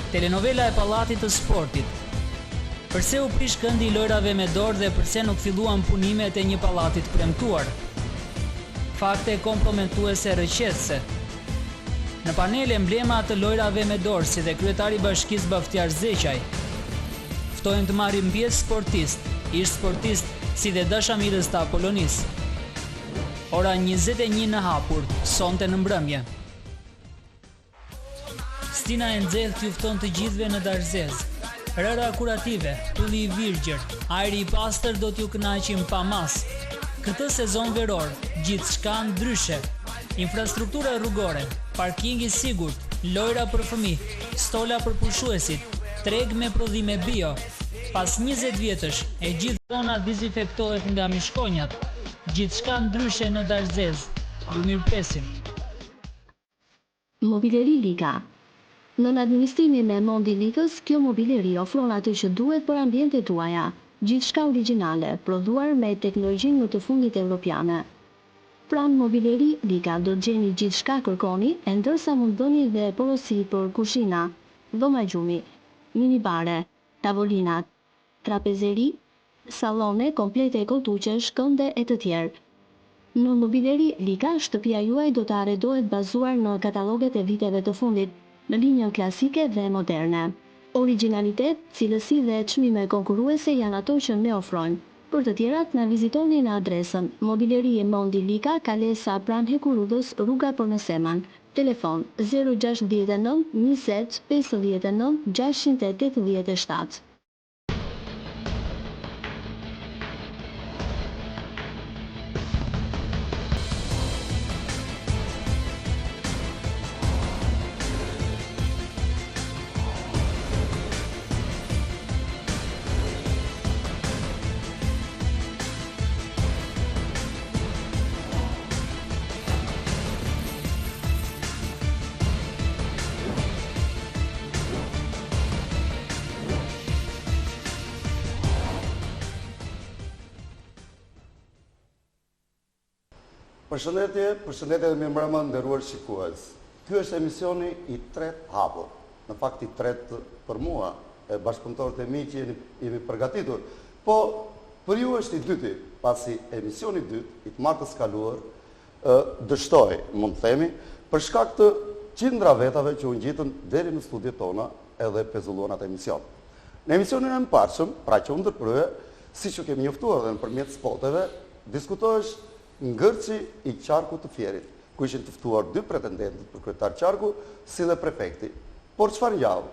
Telenovela e Pallatit të Sportit. Përse u prish këndi i lojrave me dorë dhe përse nuk filluan punimet e një pallati të premtuar? Fakte komprometuese rrëqetëse. Në panel emblema të lojrave me dorë, si dhe kryetari i Bashkisë Baftiar Zeqaj. Ftojnë të marrin pjesë sportist, ish sportist, si dhe dashamirës të Apollonis. Ora 21 në hapur, sonte në mbrëmje. Stina e nxehtë t'ju fton të gjithëve në Darzez. Rëra kurative, tulli i virgjër, ajri i pastër do t'ju kënaqin pa mas. Këtë sezon veror, gjithçka ndryshe. Infrastruktura rrugore, parking i sigurt, lojra për fëmijë, stola për pushuesit, treg me prodhime bio. Pas 20 vjetësh, e gjithë zona dezinfektohet nga mishkonjat. Gjithçka ndryshe në Darzez. Ju mirëpresim. Mobileri Liga. Në administrimin e Mondi Ligës, kjo mobileri ofron atë që duhet për ambientet tuaja. Gjithçka origjinale, prodhuar me teknologjinë më të fundit evropiane. Pranë Mobileri Liga do të gjeni gjithçka kërkoni, e ndërsa mund bëni dhe porosi për kushina, dhoma gjumi, minibare, tavolinat, trapezeri, sallone komplete koltuqesh, kënde e të tjerë. Në Mobileri Liga, shtëpia juaj do të arredohet bazuar në kataloget e viteve të fundit, në linjën klasike dhe moderne. Originalitet, cilësi dhe çmime konkurruese janë ato që ne ofrojmë. Për të tjerat, na vizitoni në adresën Mobileri Mondi Liga, Kalesa pranë Hekurudhës, rruga Porneseman. Telefon 069 20 59 687. Përshëndetje dhe mirëmbrëma nderuar shikues. Ky është emisioni i tretë hapur. Në fakt i tretë për mua, e bashkëpunëtorët e mi që jemi përgatitur. Po për ju është i dyti, pasi emisioni i dytë, i të martës kaluar, dështoi, mund të themi, për shkak të qindra vetave që u ngjitën deri në studiet tona edhe pezulluan atë emision. Në emisionin e mëparshëm, pra që u ndërprye, siç u kemi njoftuar edhe nëpërmjet spoteve, diskutohesh ngërçi i qarkut të Fierit, ku ishin të ftuar 2 pretendentët për kryetar qarku, si dhe prefekti. Por çfarë ngjall?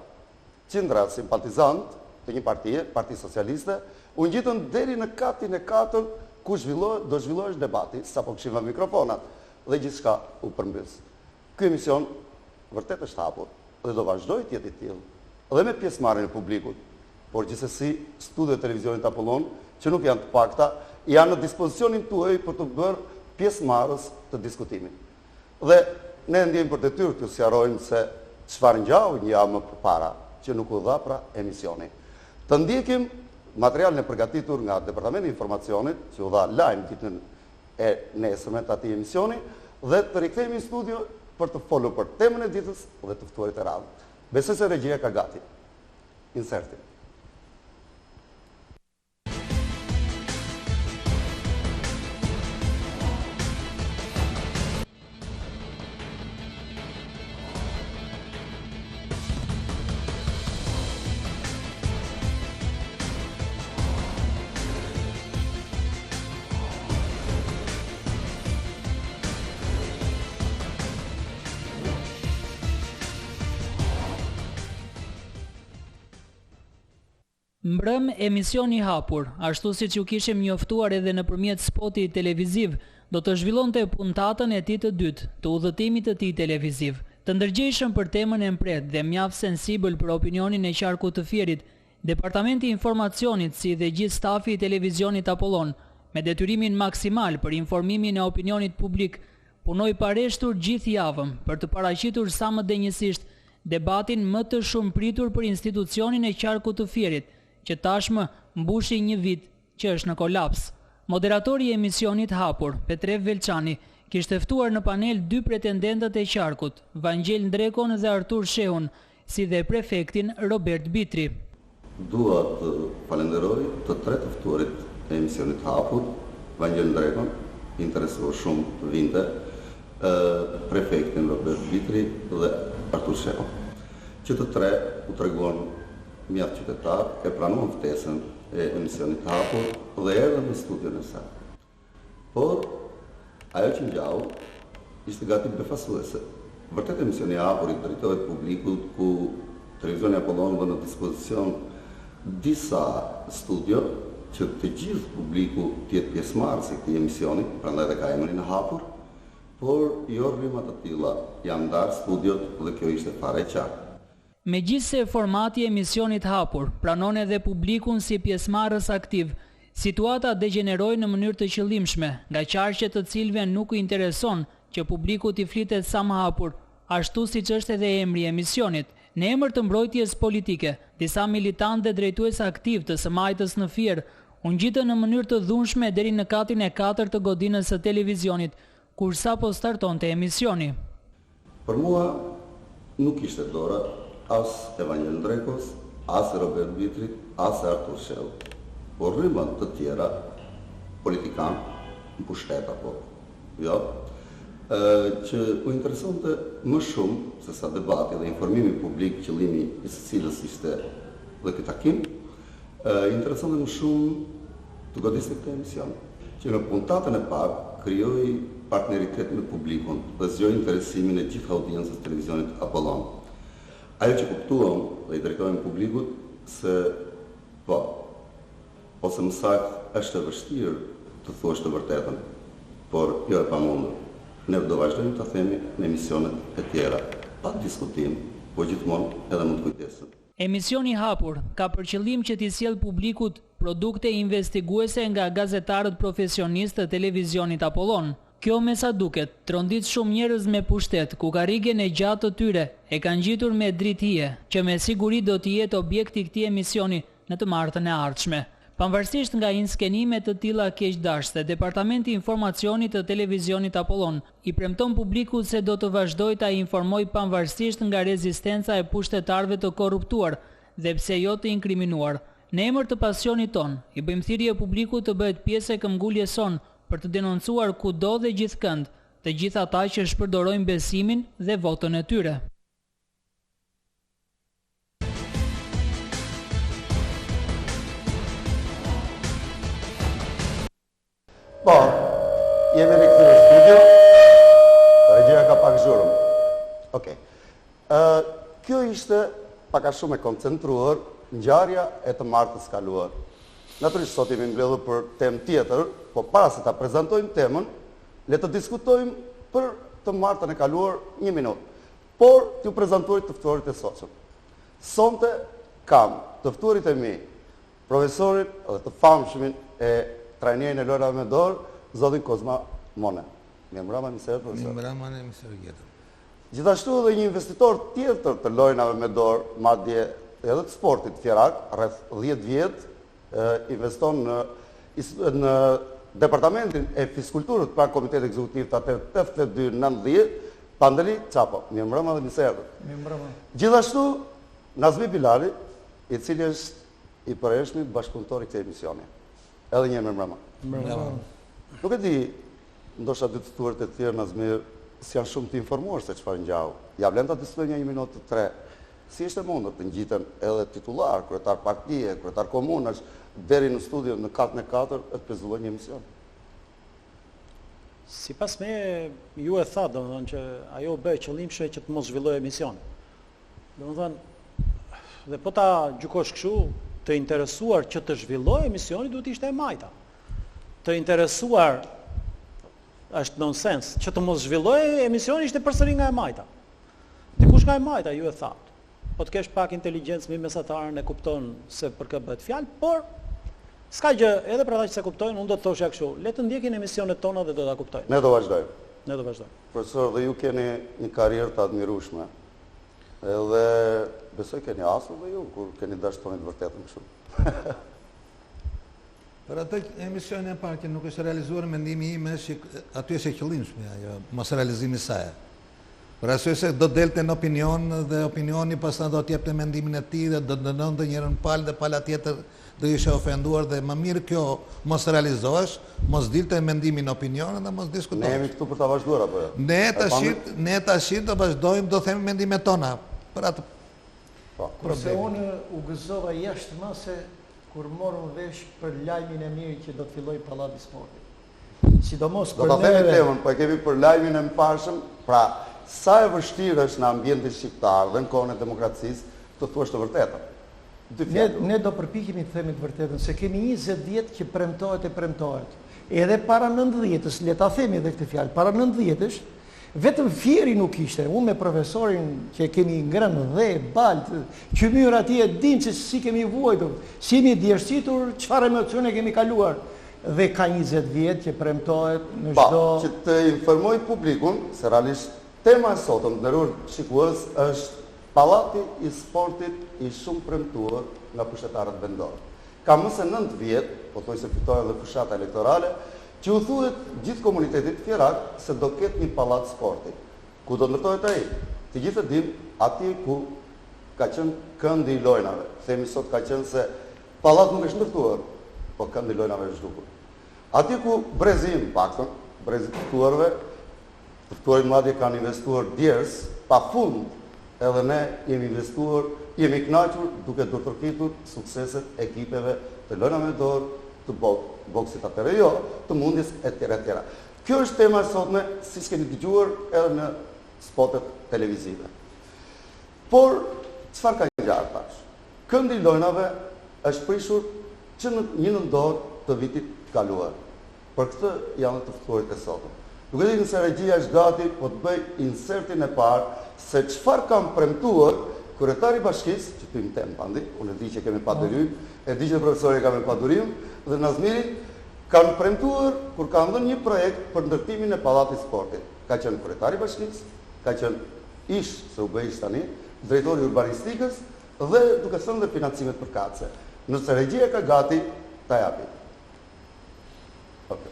Qindra simpatizant të një partie, Parti Socialiste, u ngjitën deri në katin e 4 ku do zhvillohesh debati, sapo kishim mikrofonat, dhe gjithçka u përmbys. Ky emision vërtet është hapur dhe do vazhdojë të jetë i tillë, dhe me pjesëmarrjen e publikut. Por gjithsesi, studiot e televizionit Apollon, që nuk janë të pakta, janë në dispozicionin tuaj për të bërë pjesëmarrës të diskutimit. Dhe ne ndjejmë për detyrë të sqarojmë se çfarë ngjau një javë më përpara, që nuk u dha pra emisioni. Të ndjekim materialin e përgatitur nga Departamenti i Informacionit, që u dha lajm ditën e nesërme të atij emisioni, dhe të rikthehemi në studio për të folur për temën e ditës dhe të ftuarit e radhës. Besoj se regjia ka gati. Inserti. Mbrëm emisioni hapur, ashtu si që kishim njoftuar edhe nëpërmjet spotit televiziv, do të zhvillonte puntatën e tij të dytë, të udhëtimit të tij televiziv, të ndërgjegjshëm për temën e mpret dhe mjaft sensibël për opinionin e qarkut të Fierit. Departamenti i Informacionit, si dhe gjithë stafi i televizionit Apollon, me detyrimin maksimal për informimin e opinionit publik, punoi pareshtur gjithë javën për të paraqitur sa më denjësisht debatin më të shumë pritur për institucionin e qarkut të Fierit, që tashmë mbushi një vit që është në kolaps. Moderatori i emisionit hapur, Petrev Velçani, kishte ftuar në panel 2 pretendentët e qarkut, Vangjel Ndrekon dhe Artur Shehun, si dhe prefektin Robert Bitri. Dua të falenderoj të tre të ftuarit e emisionit hapur, Vangjel Drekon, interesuar shumë të vinte, prefektin Robert Bitri dhe Artur Sheho, që të tre u treguan mjaft qytetar, e pranuan ftesën e emisionit hapur dhe erdhën në studion e saj. Por ajo që ngjau ishte gati befasuese. Vërtet emisioni i hapur i drejtohet publikut, ku televizioni Apollon vë në dispozicion disa studio që të gjithë publiku tjetë pjesëmarrës e këtij emisioni, prandaj dhe ka emrin e hapur, por jo rryma të tilla janë ndarë studiot dhe kjo ishte fare e qartë. Megjithse formati i emisionit hapur pranon edhe publikun si pjesëmarrës aktiv, situata degeneroi në mënyrë të qëllimshme, nga qarqe të cilëve nuk i intereson që publiku t'i flitet sa më hapur, ashtu siç është edhe emri i emisionit. Në emër të mbrojtjes politike, disa militantë dhe drejtues aktiv të së-majtës në Fier u ngjitën në mënyrë të dhunshme deri në katin e 4 të godinës së televizionit, kur sapo startonte emisioni. Për mua nuk ishte dora as e Vangjel Drekos, as e Robert Bitrit, as e Artur Shehu, por rrymat të tjera, politikan, në pushtet apo jo, që u interesonte më shumë se sa debati dhe informimi publik, qëllimi i së cilës ishte dhe këtë takim, interesonte më shumë të godisë këtë emision, që në puntatën e parë krijoi partneritet me publikun dhe zgjoi interesimin e gjithë audiencës televizionit Apollon. Ajo që kuptuam dhe i drejtojmë publikut se po, ose më saktë është e vështirë të thuash të vërtetën, por jo e pamundur. Ne do vazhdojmë të themi në emisionet e tjera, pa diskutim, po gjithmonë edhe më të kujdesim. Emisioni hapur ka për qëllim që t'i sjellë publikut produkte investiguese nga gazetarët profesionistë të televizionit Apollon. Kjo me sa duket, trondit shumë njerëz me pushtet, ku karrigen e gjatë të tyre e kanë gjitur me drithije, që me siguri do t'i jetë objekti i këtij emisioni në të martën e ardhshme. Pavarësisht nga inskenime të tilla keqdashse, Departamenti i Informacionit të Televizionit Apollon i premton publikut se do të vazhdojë ta informojë pavarësisht nga rezistenca e pushtetarëve të korruptuar dhe pse jo të inkriminuar. Në emër të pasionit ton, i bëjmë thirrje publikut të bëhet pjesë e këmbguljes son për të denoncuar kudo dhe gjithkënd të gjithë ata që shpërdorojnë besimin dhe votën e tyre. Po, jemi rikthyer në studio. Regjia ka pak zhurmë. Okej. Kjo ishte pak a shumë e koncentruar ngjarja e të martës kaluar. Natyrisht sot jemi mbledhur për temë tjetër, po para se ta prezantojmë temën, le të diskutojmë për të martën e kaluar 1 minutë. Por t'ju prezantoj të ftuarit e sotshëm. Sonte kam të ftuarit e mi, profesorin dhe të famshmin e trajnerin e lojrave me dorë, zotin Kozma Mone. Mirëmbrëma, profesor. Mirëmbrëma, mirë. Gjithashtu edhe një investitor tjetër të lojrave me dorë, madje edhe të sportit fjerak, rreth 10 vjet, investon në departamentin e fiskulturës pranë Komitetit Ekzekutiv të atër 82-90, Pandeli Çapo. Mirëmbrëma dhe mirë. Mirëmbrëma. Gjithashtu Nazmi Bilali, i cili është i përhershmi bashkëpunëtor i këtij emisioni. Edhe një mirëmbrëma. Nuk e di, ndoshta dy të ftuarit e tjerë Nazmi janë shumë të informuar se çfarë ngjau. Ja vlen ta diskutojmë një minutë të tre. Si ishte mundur të ngjiten edhe titullar, kryetar partie, kryetar komunash, deri në studio në katën e 4 e të prezulluar një emision? Sipas me, ju e tha, domethënë që ajo bëj qëllimshme që të mos zhvillojë emision. Domethënë, dhe po ta gjykosh kështu, të interesuar që të zhvillojë emisioni duhet ishte e majta. Të interesuar është nonsens, që të mos zhvillojë emisioni ishte përsëri nga e majta. Dikush nga e majta, ju e tha. Po të kesh pak inteligjencë me mesatarën e kupton se për kë bëhet fjalë, por s'ka gjë, edhe për ata që se kuptojnë, unë do të thoshja kështu, le të ndjekin emisionet tona dhe do ta kuptojnë. Ne do vazhdojmë. Ne do vazhdojmë. Profesor, dhe ju keni një karrierë të admirueshme. Edhe besoj keni asur dhe ju kur keni dashur të vërtetën kështu. Për atë emisionin e parë që nuk është realizuar, mendimi im është që aty është e qëllimshme ajo, mos realizimi i saj. Për arsye se do delte në opinion dhe opinioni pastaj do t'jepte mendimin e tij dhe do dënonte njërin palë dhe pala tjetër do ishe ofenduar dhe më mirë kjo mos realizohesh, mos dilte mendimin opinionin dhe mos diskutohesh. Ne jemi këtu për ta vazhduar apo jo? Ne tash do vazhdojmë, do themi mendimet tona për atë. Kurse unë u gëzova jashtë mase kur morëm vesh për lajmin e mirë që do të filloj Pallati i Sportit. Sidomos për do ta themi temën, po e kemi për lajmin e mparshëm, pra sa e vështirë është në ambientin shqiptar dhe në kohën e demokracisë të thuash të vërtetën. Ne do përpiqemi të themi të vërtetën, se kemi 20 vjet që premtohet. Edhe para 90-s, le ta themi edhe këtë fjalë, para 90-s, vetëm Fieri nuk ishte. Unë me profesorin që kemi ngrënë dhe balt, qymyr atje dinë se si kemi vuajtur, si jemi djersitur, çfarë emocione kemi kaluar. Dhe ka 20 vjet që premtohet në çdo. Që të informoj publikun se realisht tema e sotëm, nderuar shikues, është Pallati i Sportit i shumë premtuar nga pushtetarët vendor. Ka më se 9 vjet, po thoj se fitoi edhe fushata elektorale, që u thuhet gjithë komunitetit fjerak se do ketë një pallat sporti. Ku do ndërtohet ai? Të gjithë dinë aty ku ka qenë këndi i lojnave. Themi sot ka qenë se pallat nuk është ndërtuar, po këndi i lojnave është zhdukur. Aty ku brezim, paktën, brezit të ftuarve, të ftuarit madje kanë investuar djers pafund. Edhe ne jemi investuar, jemi kënaqur duke ndërtërfitur sukseset ekipeve të lojnave dorë, të boksit atëre jo, të mundjes etj. Kjo është tema e sotme, siç keni dëgjuar edhe në spotet televizive. Por çfarë ka ngjarë tash? Këndi i lojnave është prishur që në një nëndor të vitit kaluar. Për këtë janë të ftuarit e sotëm. Nuk e di nëse regjia është gati, po të bëj insertin e parë se çfarë kam premtuar kryetari i bashkisë, që ty më tem pandi, unë e di që kemi padurim, e di që profesori ka me padurim, dhe Nazmiri kanë premtuar kur kanë dhënë një projekt për ndërtimin e Pallatit të Sportit. Ka qenë kryetari i bashkisë, ka qenë ish se u bë ish tani, drejtori i urbanistikës dhe duke thënë dhe financimet përkatëse. Nëse regjia ka gati, ta japi. Okay.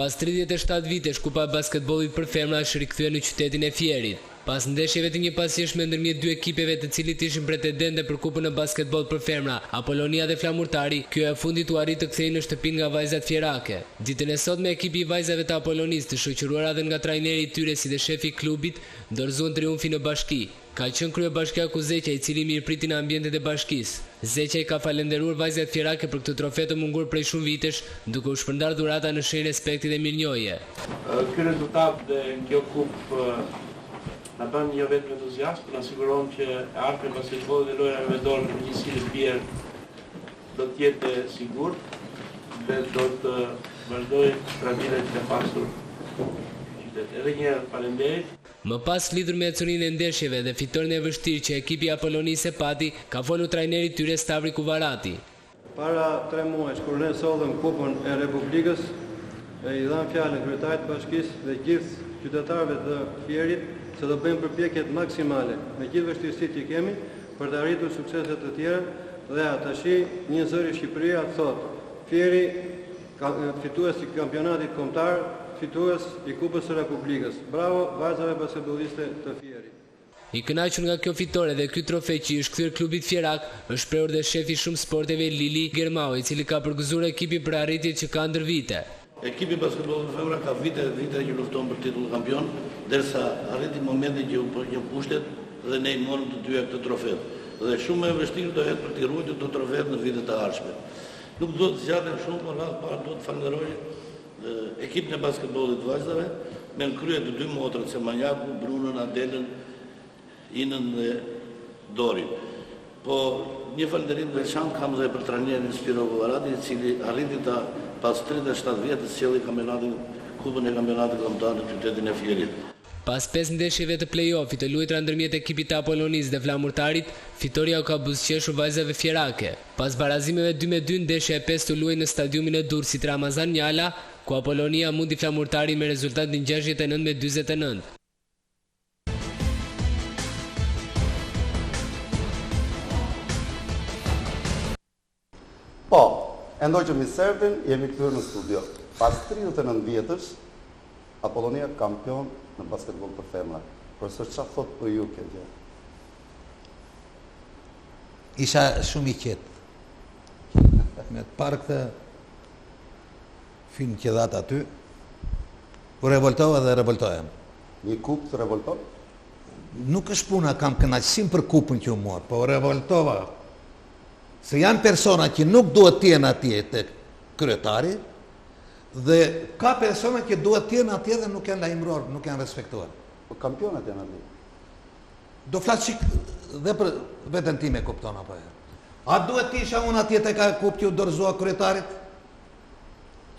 Pas 37 vitesh Kupa e basketbollit për femra është rikthyer në qytetin e Fierit. Pas ndeshjeve të njëpasjeshme ndërmjet dy ekipeve të cilit ishin pretendente për Kupën e basketbollit për femra, Apolonia dhe Flamurtari, kjo e fundit u arrit të kthehej në shtëpinë nga vajzat fjerake. Ditën e sotme ekipi i vajzave të Apolonisë, të shoqëruar edhe nga trajneri i tyre si dhe shefi i klubit, dorëzuan triumfin në bashki. Ka qenë kryebashkiaku Zeqaj, i cili mirëpriti në ambientet e bashkisë. Zeqaj ka falenderuar vajzat fjerake për këtë trofe të mungur prej shumë vitesh, duke u shpërndar dhurata në shenjë respekti dhe mirënjohje. Ky rezultat dhe kjo kupë na bën një vetë entuziast, na siguron që ardhmja e basketbollit dhe lojra me dorë në përgjithësi në Fier do të jetë sigurt dhe do të vazhdojë traditat e pasur. Edhe një herë faleminderit. Më pas lidhur me ecurinë e ndeshjeve dhe fitoren e vështirë që ekipi i Apolonisë pati, ka folur trajneri i tyre Stavri Kuvarati. Para 3 muajsh kur ne sollëm Kupën e Republikës, i dhan fjalën kryetarit të bashkisë dhe gjithë qytetarëve të Fierit se do bëjmë përpjekjet maksimale me gjithë vështirësitë që kemi për të arritur suksese të tjera dhe tashi një zëri Shqipëria thotë Fieri fitues i kampionatit kombëtar, fitues i Kupës së Republikës. Bravo vajzave basketbolliste të Fierit. I kënaqur nga kjo fitore dhe ky trofe që i është kthyer klubit fjerak, është shprehur dhe shefi i shumë sporteve Lili Germau, i cili ka përgëzuar ekipin për arritjet që ka ndër vite. Ekipi basketbollit femra ka vite që lufton për titull kampion, derisa arriti momenti që u pushtet dhe ne i morëm të dyja këtë trofe. Dhe shumë e vështirë do jetë për të ruajtur këtë trofe në vitet e ardhshme. Nuk do të zgjatem shumë, por radh para do të falenderoj ekipin e basketbollit vajzave me krye të dy motrat Semanjaku, Brunën, Adelën, Inën dhe Dorin. Po një falënderim veçantë kam dhe për trajnerin Spiro Kuvarati, i cili arriti ta pas 37 vjetë të sjellë kampionatin, Kupën e kampionatit kombëtar në qytetin e Fierit. Pas 5 ndeshjeve të play-offit të luajtura ndërmjet ekipit të Apolonisë dhe Flamurtarit, fitoria u ka buzëqeshur vajzave fjerake. Pas barazimeve 2-2, ndeshja e 5 të luajë në stadiumin e Durrësit Ramazan Njala, ku Apolonia mundi Flamurtarin me rezultatin 69-49. Po, Endoj që misertin jemi këtyrë në studio. Pas 39 vjetësh, Apollonia kampion në basketbol për femra. Profesor, çfarë thot për ju kjo gjë? Isha shumë i qetë. Me të parë këtë film që dhatë aty, u revoltova dhe revoltohem. Një kup të revolton? Nuk është puna, kam kënaqësim për kupën që u morë, po u revoltova. Se janë persona që nuk duhet t'jenë atje të kryetari, dhe ka persona që duhet t'jenë atje dhe nuk janë lajmëror, nuk janë respektuar. Po kampionat janë atje. Do flasë qik dhe për vetën ti me kupton apo e. A duhet t'isha unë atje të ka kupë që u dorëzua kryetarit?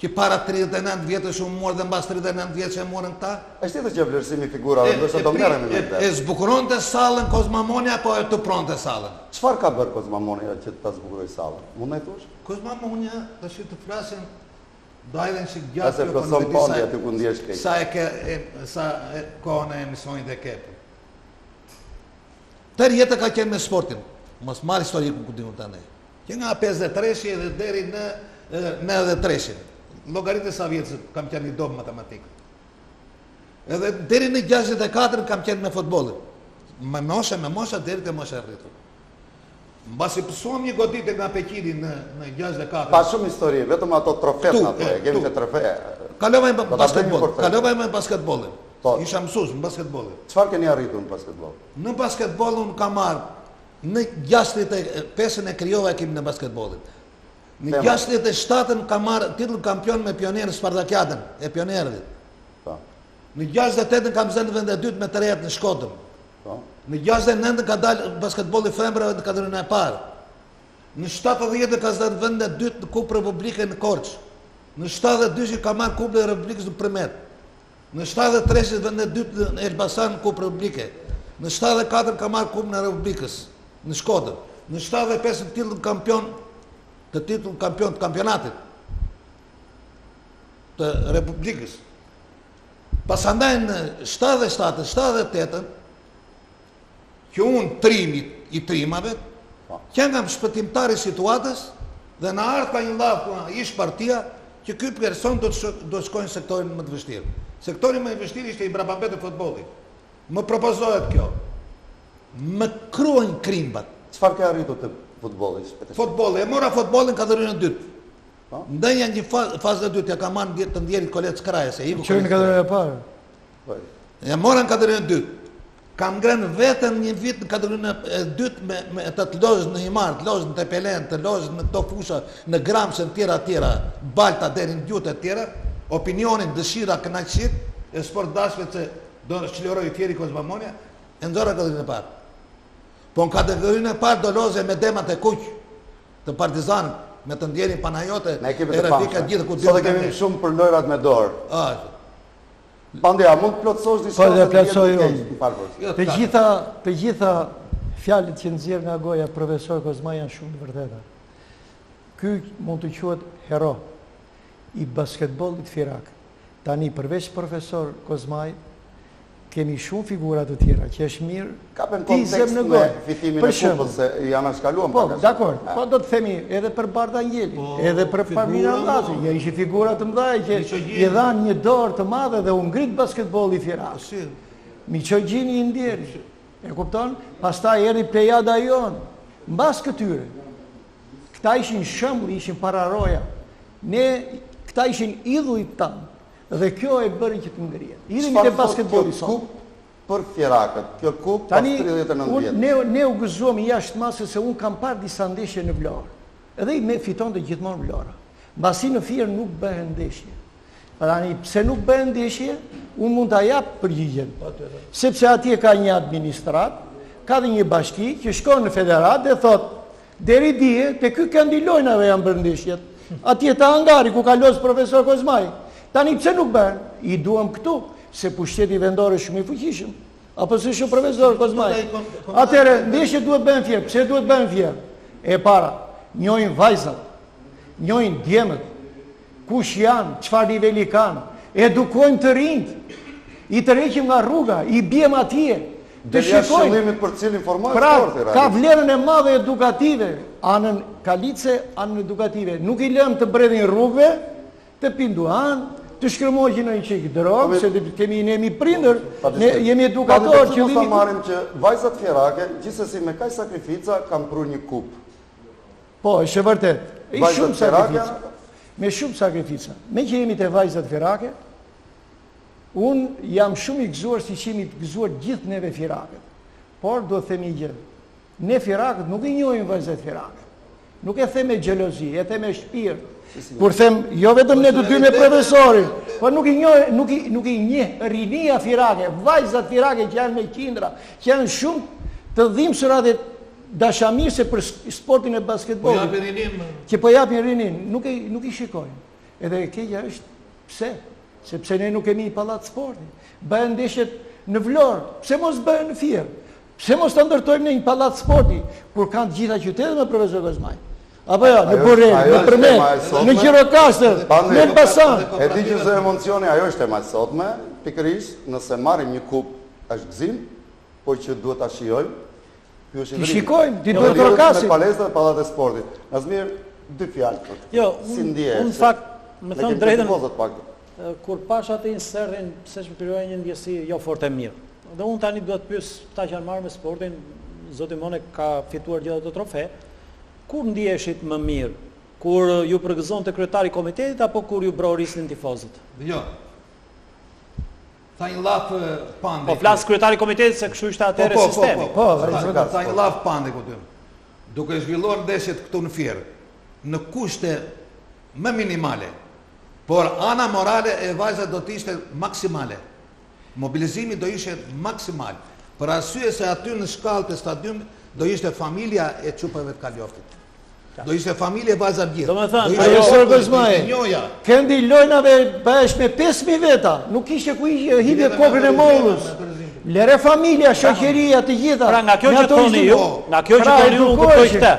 Që para 39 vjetës u morë dhe mbas 39 vjetës e morën këta? Është tjetër që vlerësimi figurave, ndërsa do merremi me këtë. E zbukuron të sallën Kozmamonia, apo e të pronë të sallën? Çfarë ka bërë Kozmamonia që ta zbukuroj sallën? Mund na i thush? Kozmamonia, tash të flasim, do ajden si gjatë. Ase profesor Pondi aty ku ndihesh keq. Sa kohën e emisionit e kepë. Tërë jetë ka qenë me sportin, mos marrë historikun ku diun tani. Që nga 53 dhe deri në 93. Logaritë sa vjetës kam qenë një dobë matematikë. Edhe deri në 64 kam qenë me futbolin. Me mosha deri të mosha rritur. Mbasi pësuam një godite nga Pekini në 64. Pa shumë histori, vetëm ato trofet në ato, kemi që trofeja. Kalova me basketbolin. Isha mësus në basketbolin. Çfarë keni arritur në basketbol? Në basketbol unë kam marrë, në 65 e kryova kemi në basketbolin. Në 67 kam marrë titull kampion me pionerë Spartakiadën, e pionerëdit. Në 68 kam zënë vend e dytë me të rejat në Shkodër. Në 69 ka dalë basketbolli femrave në kategorinë e parë. Në 70 ka zënë vend e dytë në Kupë Republike në Korçë. Në 72 ka marrë Kupën e Republikës në Primet. Në 73 vend e dytë në Elbasan në Kupë Republike. Në 74 ka marrë Kupën e Republikës në Shkodër. Në 75 titull kampion të kampionatit të Republikës. Pasandaj në 77, 78, që unë trimit i trimave, që nga më shpëtimtari situatës, dhe në ardhë ka një lavë, ishë partia, që këj person do të shkojnë sektorin më të vështirë. Sektorin më të vështirë ishte i brababet e futbolit. Më propozohet kjo. Më kruajnë krimbat. Çfarë ka arritur të futbollit? Futbolli, e mora futbollin kategorinë e dytë. Ndonjë një fazë e dytë ja ka marrë të ndjerit Kolet Skrajes, e iku. Që në kategorinë e parë. Ja mora në kategorinë e dytë. Kam ngrenë vetëm një vit në kategorinë e dytë me të lozë në Himar, të lozë në Tepelen, të lozë në këto fusha, në Gramsën tjera, Balta deri në Gjutë e tjera, opinionin, dëshira, kënaqësitë e sport dashve që do çliroj Fieri Kozmamonia, e nxorra kategorinë e parë. Po në kategorinë e parë do loze me demat e kuq të Partizanit, me të ndjerin Panajote, e Rafika gjithë ku sot kemi shumë për lojrat me dorë. Pandi, a mund të plotësosh diçka? Po, dhe plotësoj unë. Të gjitha fjalët që nxjerr nga goja profesor Kozmaj janë shumë të vërteta. Ky mund të quhet hero i basketbollit firak. Tani përveç profesor Kozmaj kemi shumë figura të tjera që është mirë ti zem në gojë. Fitimin e kupës se janë shkaluar. Po, dakor. Po do të themi edhe për Barda Angjeli, edhe për Famina Allazi, ja ishin figura të mëdha që i dhanë një dorë të madhe dhe u ngrit basketbolli firak. Miçogjini i ndjeri. E kupton? Pastaj erdhi plejada jon. Mbas këtyre. Këta ishin shembull, ishin pararoja. Këta ishin idhujt tanë. Dhe kjo e bëri që të ngrihet. Idhemi te basketbolli sot. Për fjerakët, kjo kup pas 39 vjetë. Ne u gëzuam jashtë masë se unë kam parë disa ndeshje në Vlorë. Edhe i me fiton të gjithmonë Vlora. Mbasi në Fier nuk bëhen ndeshje. Tani pse nuk bëhen ndeshje, unë mund ta jap përgjigjen. Sepse atje ka një administrat, ka dhe një bashki që shkon në federat dhe thot, deri dije te ky kandilojnave janë bërë ndeshjet. Atje te angari ku ka los profesor Kozmaj. Tani pse nuk bën? I duam këtu, se pushteti vendor është shumë i fuqishëm. Apo se shumë profesor Kozmaj. Atëherë, ndeshjet duhet bëhen Fier. Pse duhet bëhen Fier? E para, njohin vajzat, njohin djemët, kush janë, çfarë niveli kanë, edukojmë të rinjt, i tërheqim nga rruga, i bjem atje, të shikojmë. Shëllimit për cilin format pra, ka vlerën e madhe edukative. anën kalice, anën edukative. Nuk I lëm të bredhin rrugëve, të pinduan, të shkërmojnë në një qikë drogë, se kemi nemi prindër, ne jemi edukator. Që ta marim që vajzat fjerake, gjithsesi me kaj sakrifica, kam pru një kup. Po, është vërtet. Vajzat fjerake? Me shumë sakrifica. Me që jemi të vajzat fjerake, unë jam shumë I gëzuar si që jemi të gëzuar gjithë neve fjeraket. Por, do të themi gjithë. Ne fjerakët nuk I njohim vajzat fjerake. Nuk e the me xhelozi, e the me shpirt. Kur them, jo vetëm ne të dy me profesorin, por nuk I njeh rinia fjerake, vajzat fjerake që janë me qindra, që janë shumë të dhimbshura dhe dashamirëse për sportin e basketbollit. Që po japin rinin, nuk I shikojnë. Edhe keqja është pse? Sepse ne nuk kemi pallat sporti. Bëhen ndeshjet në Vlorë, pse mos bëhen në Fier? Pse mos ta ndërtojmë në një pallat sporti kur kanë të gjitha qytetet me profesor Gozmaj? Apo jo, në Burrë, në Përmet, në Gjirokastër, në Elbasan. E di që zë emocioni, ajo është tema e sotme, pikërisht, nëse marrim një kup është gëzim, po që duhet ta shijojmë. Ti shikojmë, ti duhet të rokasim. Me palestra dhe pallat e sportit. Nazmir, dy fjalë. Jo, unë fakt, me thënë drejtën, kur pash atë insertin, pse shpiroj një ndjesi jo fort e mirë. Dhe unë tani duhet pyes ta që janë marrë me sportin, zoti Mone ka fituar gjithë ato trofe. Kur ndjeshit më mirë? Kur ju përgëzon të kryetari I komitetit apo kur ju brorisnin tifozët? Jo. Tha një laf pandi. Po flas kryetari I komitetit se kështu ishte atëre sistemi. Tha një laf pandi këtu. Duke zhvilluar ndeshjet këtu në Fier, në kushte më minimale, por ana morale e vajzat do të ishte maksimale. Mobilizimi do ishte maksimal. Për arsye se aty në shkallë të stadiumit do ishte familja e çupave të Kaljoftit. Do ishte familje vajza bjerë. Do me thënë, profesor Gozmaj, këndi lojnave bëhesh me 5.000 veta, nuk ishte ku hidhje kokën e mollës. Lere familja, shoqëria të gjitha. Pra nga kjo që thoni ju, unë kuptoj këtë,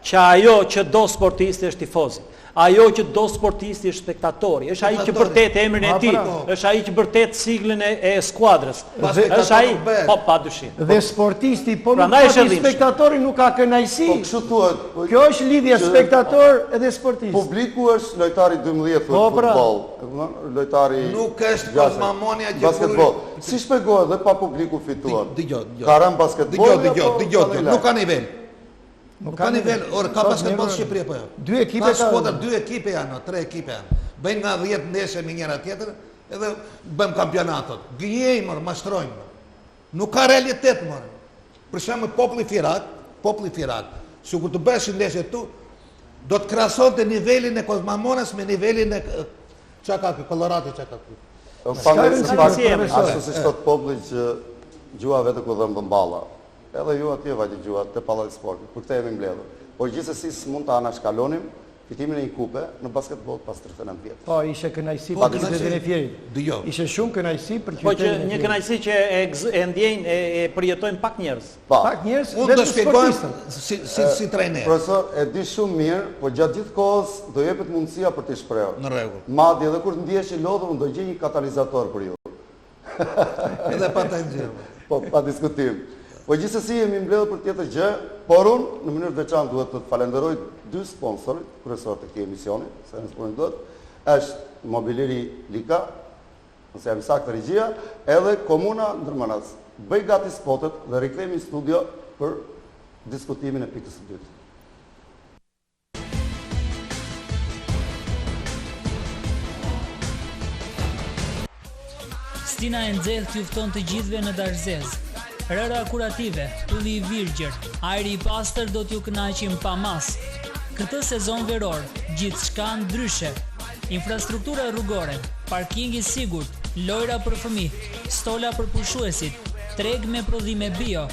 që ajo që do sportisti është tifozi. Ajo që do sportisti është spektatori, është ai që bërtet emrin e tij, është ai që bërtet siglën e skuadrës. Është ai, po padyshim. Dhe sportisti po nuk ka spektatori nuk ka kënaqësi. Po kështu thuhet. Kjo është lidhja spektator edhe sportist. Publiku është lojtari 12 futboll, lojtari nuk është kozmamonia basketbol. Si shpjegohet dhe pa publiku fituan? Dëgjoj. Ka rënë basketbolli. Dëgjoj, nuk ka nivel. Nuk ka nivel, orë ka basketbol Shqipëri apo jo? Dy ekipe ka. Dy ekipe janë, 3 ekipe janë. Bëjnë nga 10 ndeshje me njëra tjetër, edhe bëjmë kampionatot. Gëjejmë, mashtrojmë. Nuk ka realitet, mërë. Për shembull populli Firak, sikur të bësh ndeshje tu, do të krahasonte nivelin e Kozmamonës me nivelin e çka ka Kolorati çka ka. Ashtu si thot populli që gjua vetë ku dhëmbën balla. Edhe ju atje vajtë gjuat të pallat e sportit, për këtë jemi mbledhur. Por gjithsesi s'mund ta anashkalonim fitimin e një kupe në basketboll pas 39 vjet. Po, ishte kënaqësi për qytetin e Fierit. Dëgjoj. Ishte shumë kënaqësi për qytetin. Po që një kënaqësi që e ndjejnë e përjetojnë pak njerëz. Pak njerëz. Unë do shpjegoj si trajner. Profesor, e di shumë mirë, por gjatë gjithë kohës do jepet mundësia për të shprehur. Në rregull. Madje edhe kur ndihesh I lodhur, do gjej një katalizator për ju. Edhe pa ta nxjerr. Po, pa diskutim. Po gjithsesi jemi mbledhur për tjetër gjë, por unë në mënyrë të veçantë duhet të falenderoj dy sponsorë kryesorë të këtij emisioni, se në sponsorin duhet, është Mobileri Lika, nëse jam saktë regjia, edhe Komuna Ndërmanas. Bëj gati spotet dhe rikthehemi në studio për diskutimin e pikës së dytë. Stina e nxehtë t'ju fton të gjithëve në Darzez. Rëra kurative, tulli I virgjër, ajri I pastër do t'ju kënaqin pa mas. Këtë sezon veror, gjithçka ndryshe. Infrastruktura rrugore, parking I sigurt, lojra për fëmijë, stola për pushuesit, treg me prodhime bio.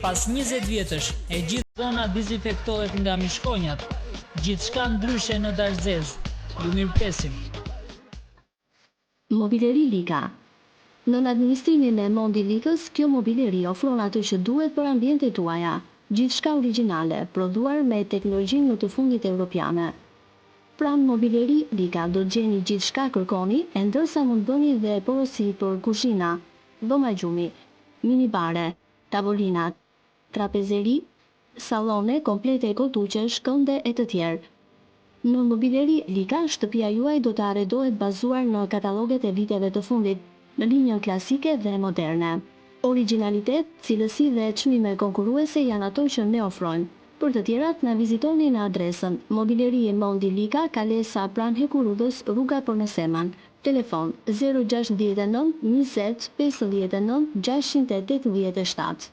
Pas 20 vjetësh, e gjithë zona dezinfektohet nga mishkonjat. Gjithçka ndryshe në Darzez. Ju mirëpresim. Mobileri Lika. Në administrimin e Mondi Likës, kjo mobileri ofron atë që duhet për ambientet tuaja, gjithçka origjinale, prodhuar me teknologjinë më të fundit europiane. Pranë mobileri Lika do të gjeni gjithçka kërkoni, e ndërsa mund bëni dhe porosi për kuzhina, dhoma gjumi, minibare, tavolinat, trapezeri, sallone komplete kotuqe, shkënde e të tjerë. Në Mobileri Lika, shtëpia juaj do të arredohet bazuar në kataloget e viteve të fundit, në linjën klasike dhe moderne. Originalitet, cilësi dhe çmime konkurruese janë ato që ne ofrojmë. Për të tjerat, na vizitoni në adresën Mobileri Mondi Lika, Kalesa pranë Hekurudhës, rruga Porneseman. Telefon 069 20 59 687.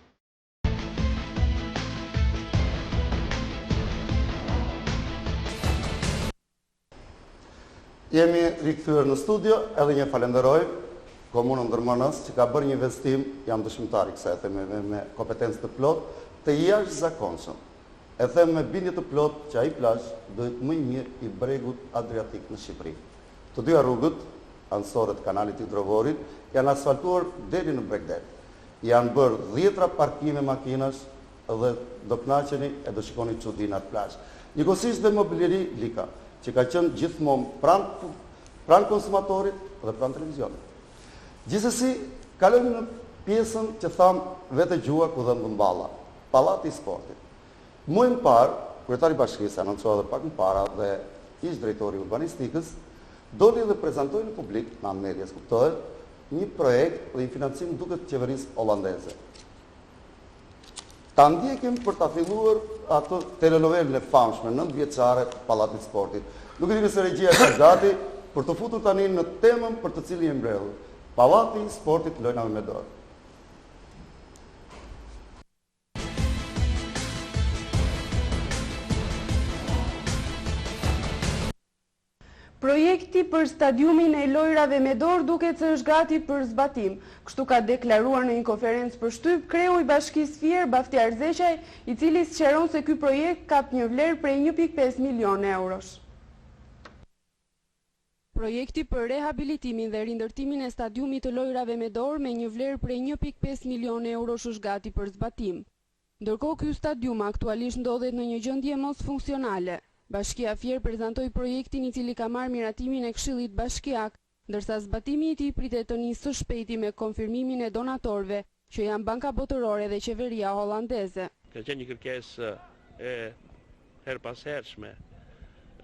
Jemi rikthyer në studio, edhe një falenderoj Komunën Ndërmorës që ka bërë një investim, jam dëshmitar i kësaj, them me kompetencë të plot, të jashtëzakonshëm. E them me bindje të plot që ai plazh do të më i mirë i bregut Adriatik në Shqipëri. Të dyja rrugët, anësore të kanalit hidrovorit, janë asfaltuar deri në Bregdet. Janë bërë 10 parkime makinash dhe do kënaqeni e do shikoni çudinë atë plazh. Njëkohësisht dhe Mobileri Lika, që ka qenë gjithmonë pranë konsumatorit dhe pranë televizionit. Gjithsesi, kalojmë në pjesën që tham vetë gjua ku dhe mballa, Pallati i Sportit. Muajin parë, kryetari i bashkisë anoncoi edhe pak më para dhe ish drejtori i urbanistikës doli dhe prezantoi në publik, në anë medias kuptohet, një projekt dhe një financim duket qeverisë hollandeze. Ta ndjekim për ta filluar atë telenovelën e famshme 9 vjeçare Pallati i Sportit. Nuk e di nëse regjia është gati për të futur tani në temën për të cilin e mbledhur. Pallati i Sportit lojnave me dorë. Projekti për stadiumin e lojrave me dorë duket se është gati për zbatim. Kështu ka deklaruar në një konferencë për shtyp kreu i Bashkisë Fier Baftiar Zeqaj, i cili sqaron se ky projekt kap një vlerë prej 1.5 milion eurosh. Projekti për rehabilitimin dhe rindërtimin e stadiumit të lojrave me dorë me një vlerë prej 1.5 milion eurosh është gati për zbatim. Ndërkohë ky stadium aktualisht ndodhet në një gjendje mos funksionale. Bashkia Fier prezantoi projektin i cili ka marrë miratimin e Këshillit Bashkiak, ndërsa zbatimi i tij pritet të nisë së shpejti me konfirmimin e donatorëve, që janë Banka Botërore dhe Qeveria Hollandeze. Ka qenë një kërkesë e herpashershme,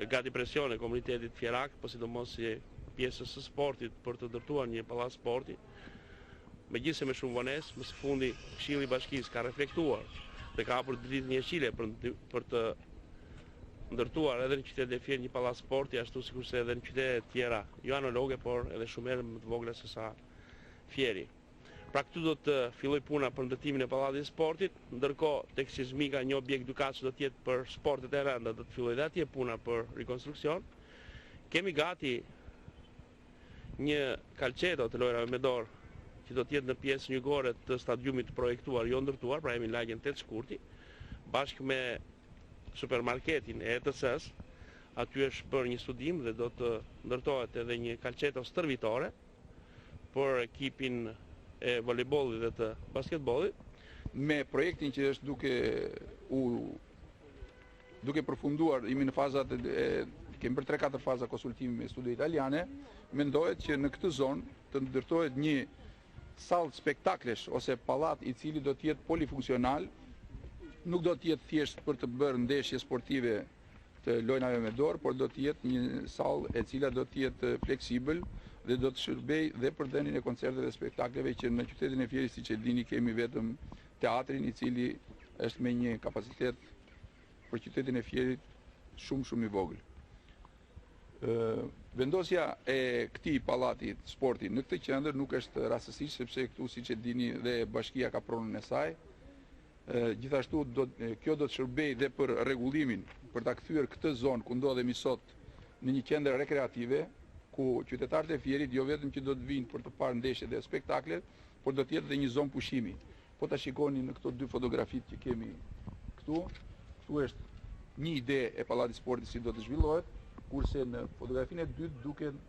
gati presione komunitetit fierak, po sidomos si pjesës së sportit për të ndërtuar një pallat sporti. Megjithëse me shumë vonesë, më së fundi Këshilli i Bashkisë ka reflektuar dhe ka hapur dritë një qile për të ndërtuar edhe në qytetin e Fier një pallat sporti, ashtu sikurse edhe në qytete tjera, jo analoge, por edhe shumë herë më të vogla se sa Fieri. Pra këtu do të filloj puna për ndërtimin e pallatit të sportit, ndërkohë tek Sizmika një objekt edukacion do të jetë për sportet e rënda, do të fillojë dhe atje puna për rikonstruksion. Kemi gati një kalçeto të lojrave me dorë që do të jetë në pjesë njëgore të stadiumit projektuar, jo ndërtuar, pra jemi në lagjen 8 Shkurti, bashkë me supermarketin e ETS-s, aty është bërë një studim dhe do të ndërtohet edhe një kalçeto stërvitore për ekipin e volejbollit dhe të basketbollit. Me projektin që është duke përfunduar, jemi në fazat kemi bërë 3-4 faza konsultimi me studio italiane, mendohet që në këtë zonë të ndërtohet një sallë spektaklesh ose pallat i cili do të jetë polifunksional. Nuk do të jetë thjesht për të bërë ndeshje sportive të lojnave me dorë, por do të jetë një sallë e cila do të jetë fleksibël dhe do të shërbejë dhe për dhënien e koncerteve dhe spektakleve që në qytetin e Fierit, siç e dini, kemi vetëm teatrin i cili është me një kapacitet për qytetin e Fierit shumë i vogël. Vendosja e këtij pallati sporti në këtë qendër nuk është rastësisht, sepse këtu, siç e dini, dhe bashkia ka pronën e saj. Gjithashtu kjo do të shërbejë dhe për rregullimin, për ta kthyer këtë zonë ku ndodhemi sot në një qendër rekreative, ku qytetarët e Fierit jo vetëm që do të vinë për të parë ndeshjet dhe spektaklet, por do të jetë dhe një zonë pushimi. Po ta shikoni në këto 2 fotografitë që kemi këtu është një ide e pallatit sportit si do të zhvillohet, kurse në fotografinë e dytë duken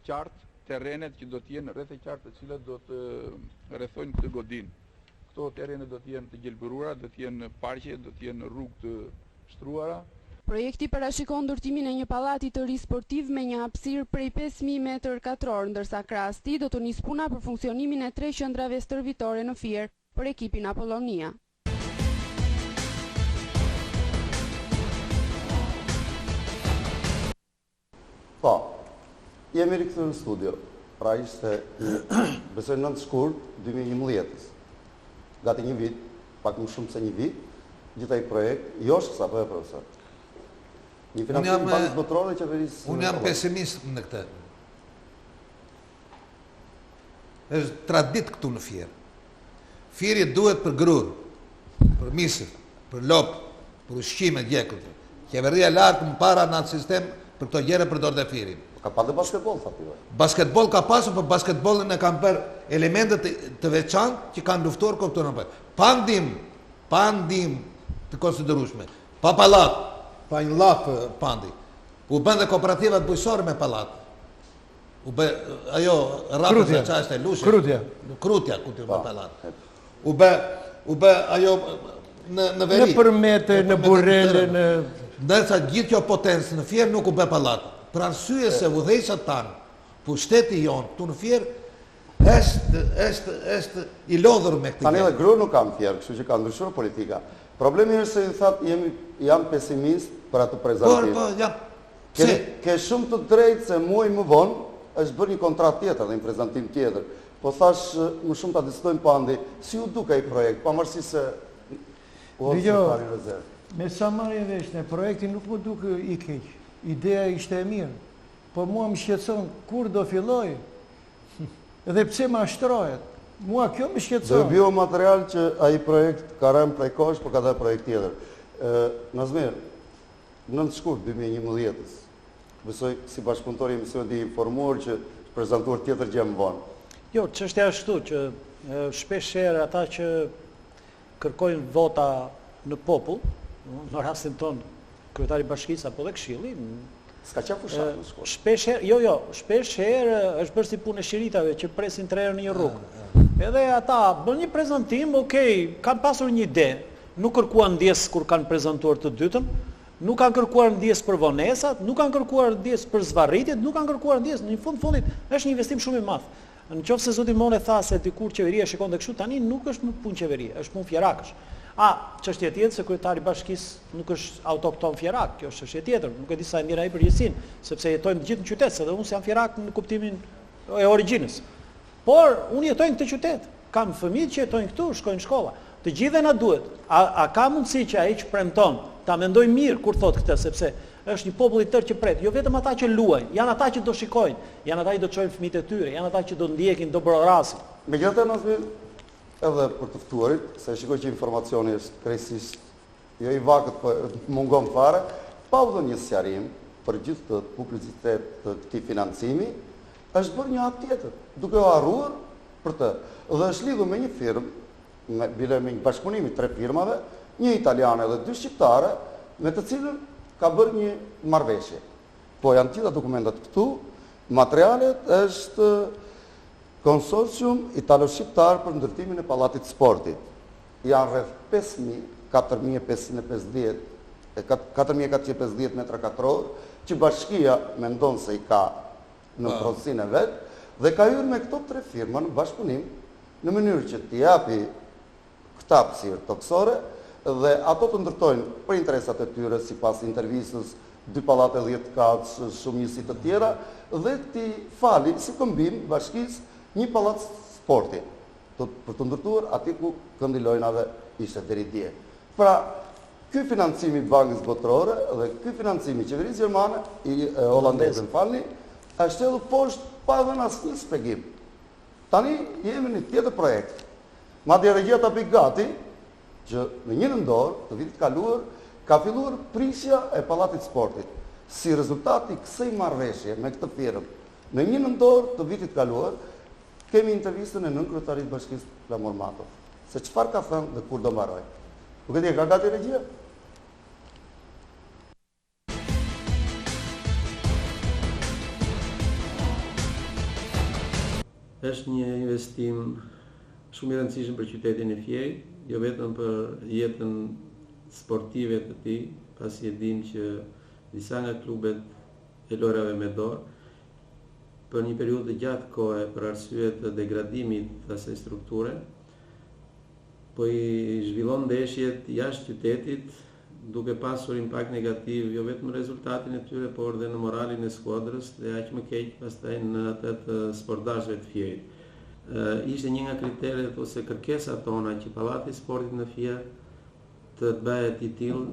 qartë terrenet që do të jenë rreth e qartë, të cilat do të rrethojnë këtë godinë. Këto terrene do të jenë të gjelbëruara, do të jenë parqe, do të jenë rrugë të shtruara. Projekti parashikon ndërtimin e një pallati të ri sportiv me një hapësirë prej 5000 m2, ndërsa krahas tij do të nisë puna për funksionimin e 3 qendrave stërvitore në Fier për ekipin Apollonia. Po, jemi rikëthur në studio, pra ishte besoj 9 shkurt 2011. Gati një vit, pak më shumë se një vit, gjitha i projekt, josh kësa, po e profesor. Një financim bankës botërore qeverisë. Unë jam pesimist në këtë. Është tradit këtu në Fier. Fieri duhet për grur, për misër, për lopë, për ushqime, gjekët. Qeveria lartë më para në atë sistem për këto gjere për dorë dhe Fierin. Ka pas dhe basketbol, fative. Basketbol ka pasur, për basketbolin e kam për elementet të veçantë që kanë luftuar këtu në për. Pa ndim të konsiderueshme. Pa pallat, pa një lafë pandi. U bën dhe kooperativat bujqësore me pallat. U bë ajo rrapë se çashte lushe. Krutja ku ti me pallat. U bë ajo në veri. Në përmete, në burrele, në ndërsa gjithë kjo potencë në Fier nuk u bë pallat. Për arsye se udhëheqësat tanë, pushteti jonë këtu në Fier është i lodhur me këtë. Tani edhe gru nuk kam Fier, kështu që ka ndryshuar politika. Problemi është se thatë jam pesimist për atë prezantim. Ke shumë të drejtë se muaj më vonë është bërë një kontrat tjetër dhe një prezentim tjetër. Po thash më shumë ta diskutojmë pandi, si u duke i projekt, pavarësisht se pari rezervë. Me sa marrë vesh në projekti nuk më duke i keq. Ideja ishte e mirë. Po mua më shqetëson kur do filloj dhe pse më ashtrohet. Mua kjo më shqetëson. Do biomaterial që ai projekt ka rënë prej kosh, por ka dhe projekt tjetër. Nazmir, 9 shkurt 2011-s. Besoj si bashkëpunëtor i emisionit i informuar që është prezantuar tjetër gjë më vonë. Jo, çështja është ashtu që shpesh herë ata që kërkojnë vota në popull, në rastin tonë kryetari i bashkisë apo dhe këshilli, s'ka qenë fushat në shkollë. Shpesh herë, shpesh herë është bërë si punë e shiritave që presin të erë në një rrugë. Edhe ata bën një prezantim, okej, kanë pasur një ide, nuk kërkuan ndjes kur kanë prezantuar të dytën, nuk kanë kërkuar ndjes për vonesat, nuk kanë kërkuar ndjes për zvarritjet, nuk kanë kërkuar ndjes, në fundit është një investim shumë i madh. Në qoftë se zoti Mone tha se dikur qeveria shikon dhe kështu, tani nuk është më punë qeverie, është punë fjerakësh. Çështje tjetër se kryetari i bashkisë nuk është autokton fjerak, kjo është çështje tjetër, nuk e di sa e mirë ai përgjithësinë, sepse jetojmë të gjithë në qytet, edhe unë jam fjerak në kuptimin e origjinës. Por unë jetoj në këtë qytet, kam fëmijë që jetojnë këtu, shkojnë në shkolla. Të gjithë na duhet. A ka mundësi që ai që premton ta mendoj mirë kur thot këtë, sepse është një popull i tërë që pret, jo vetëm ata që luajnë, janë ata që do shikojnë, janë ata që do çojnë fëmijët e tyre, janë ata që do ndjekin, do brorasin. Megjithatë, Nazmir, edhe për të ftuarit, se shikoj që informacioni është krejtësisht jo i vakët, po mungon fare, pa u dhënë një sqarim për gjithë të publicitet të këtij financimi, është bërë një hap tjetër, duke u harruar për të. Dhe është lidhur me një firmë, me një bashkëpunim i 3 firmave, një italiane dhe 2 shqiptare, me të cilën ka bërë një marrëveshje. Po janë gjitha dokumentat këtu, materialet është konsorcium italo-shqiptar për ndërtimin e pallatit sportit. Janë rreth 4.450 metra katror, që bashkia mendon se i ka në prodhësinë e vet, dhe ka hyrë me këto 3 firma në bashkëpunim në mënyrë që t'i japi këta hapësirë toksore dhe ato të ndërtojnë për interesat e tyre sipas intervistës 2 pallate 10 katësh, shumë njësi të tjera, dhe t'i fali si këmbim bashkisë një pallat sporti, për të ndërtuar aty ku këndi lojnave ishte deri dje. Pra, ky financimi i Bankës Botërore dhe ky financimi i qeverisë gjermane, holandeze, është edhe poshtë pa dhënë asnjë shpjegim. Tani jemi në tjetër projekt. Madje edhe gjeta pikë gati që në 1 nëntor të vitit kaluar ka filluar prisja e pallatit sportit. Si rezultat i kësaj marrëveshje me këtë firmë në 1 nëntor të vitit kaluar, kemi intervistën e nënkryetarit bashkisë Flamur Matov, se çfarë ka thënë dhe kur do mbarojë. Nuk e di, ka gati regjia? Është një investim shumë i rëndësishëm për qytetin e Fierit, jo vetëm për jetën sportive të tij, pasi e dim që disa nga klubet e lojrave me dorë për një periudhë gjatë kohe për arsye të degradimit të asaj strukture, po i zhvillon ndeshjet jashtë qytetit duke pasur impakt negativ jo vetëm në rezultatin e tyre, por dhe në moralin e skuadrës dhe aq më keq pastaj në atë të sportazhëve të Fierit. Ishte një nga kriteret ose kërkesat tona që Pallati i Sportit në Fier të bëhet i tillë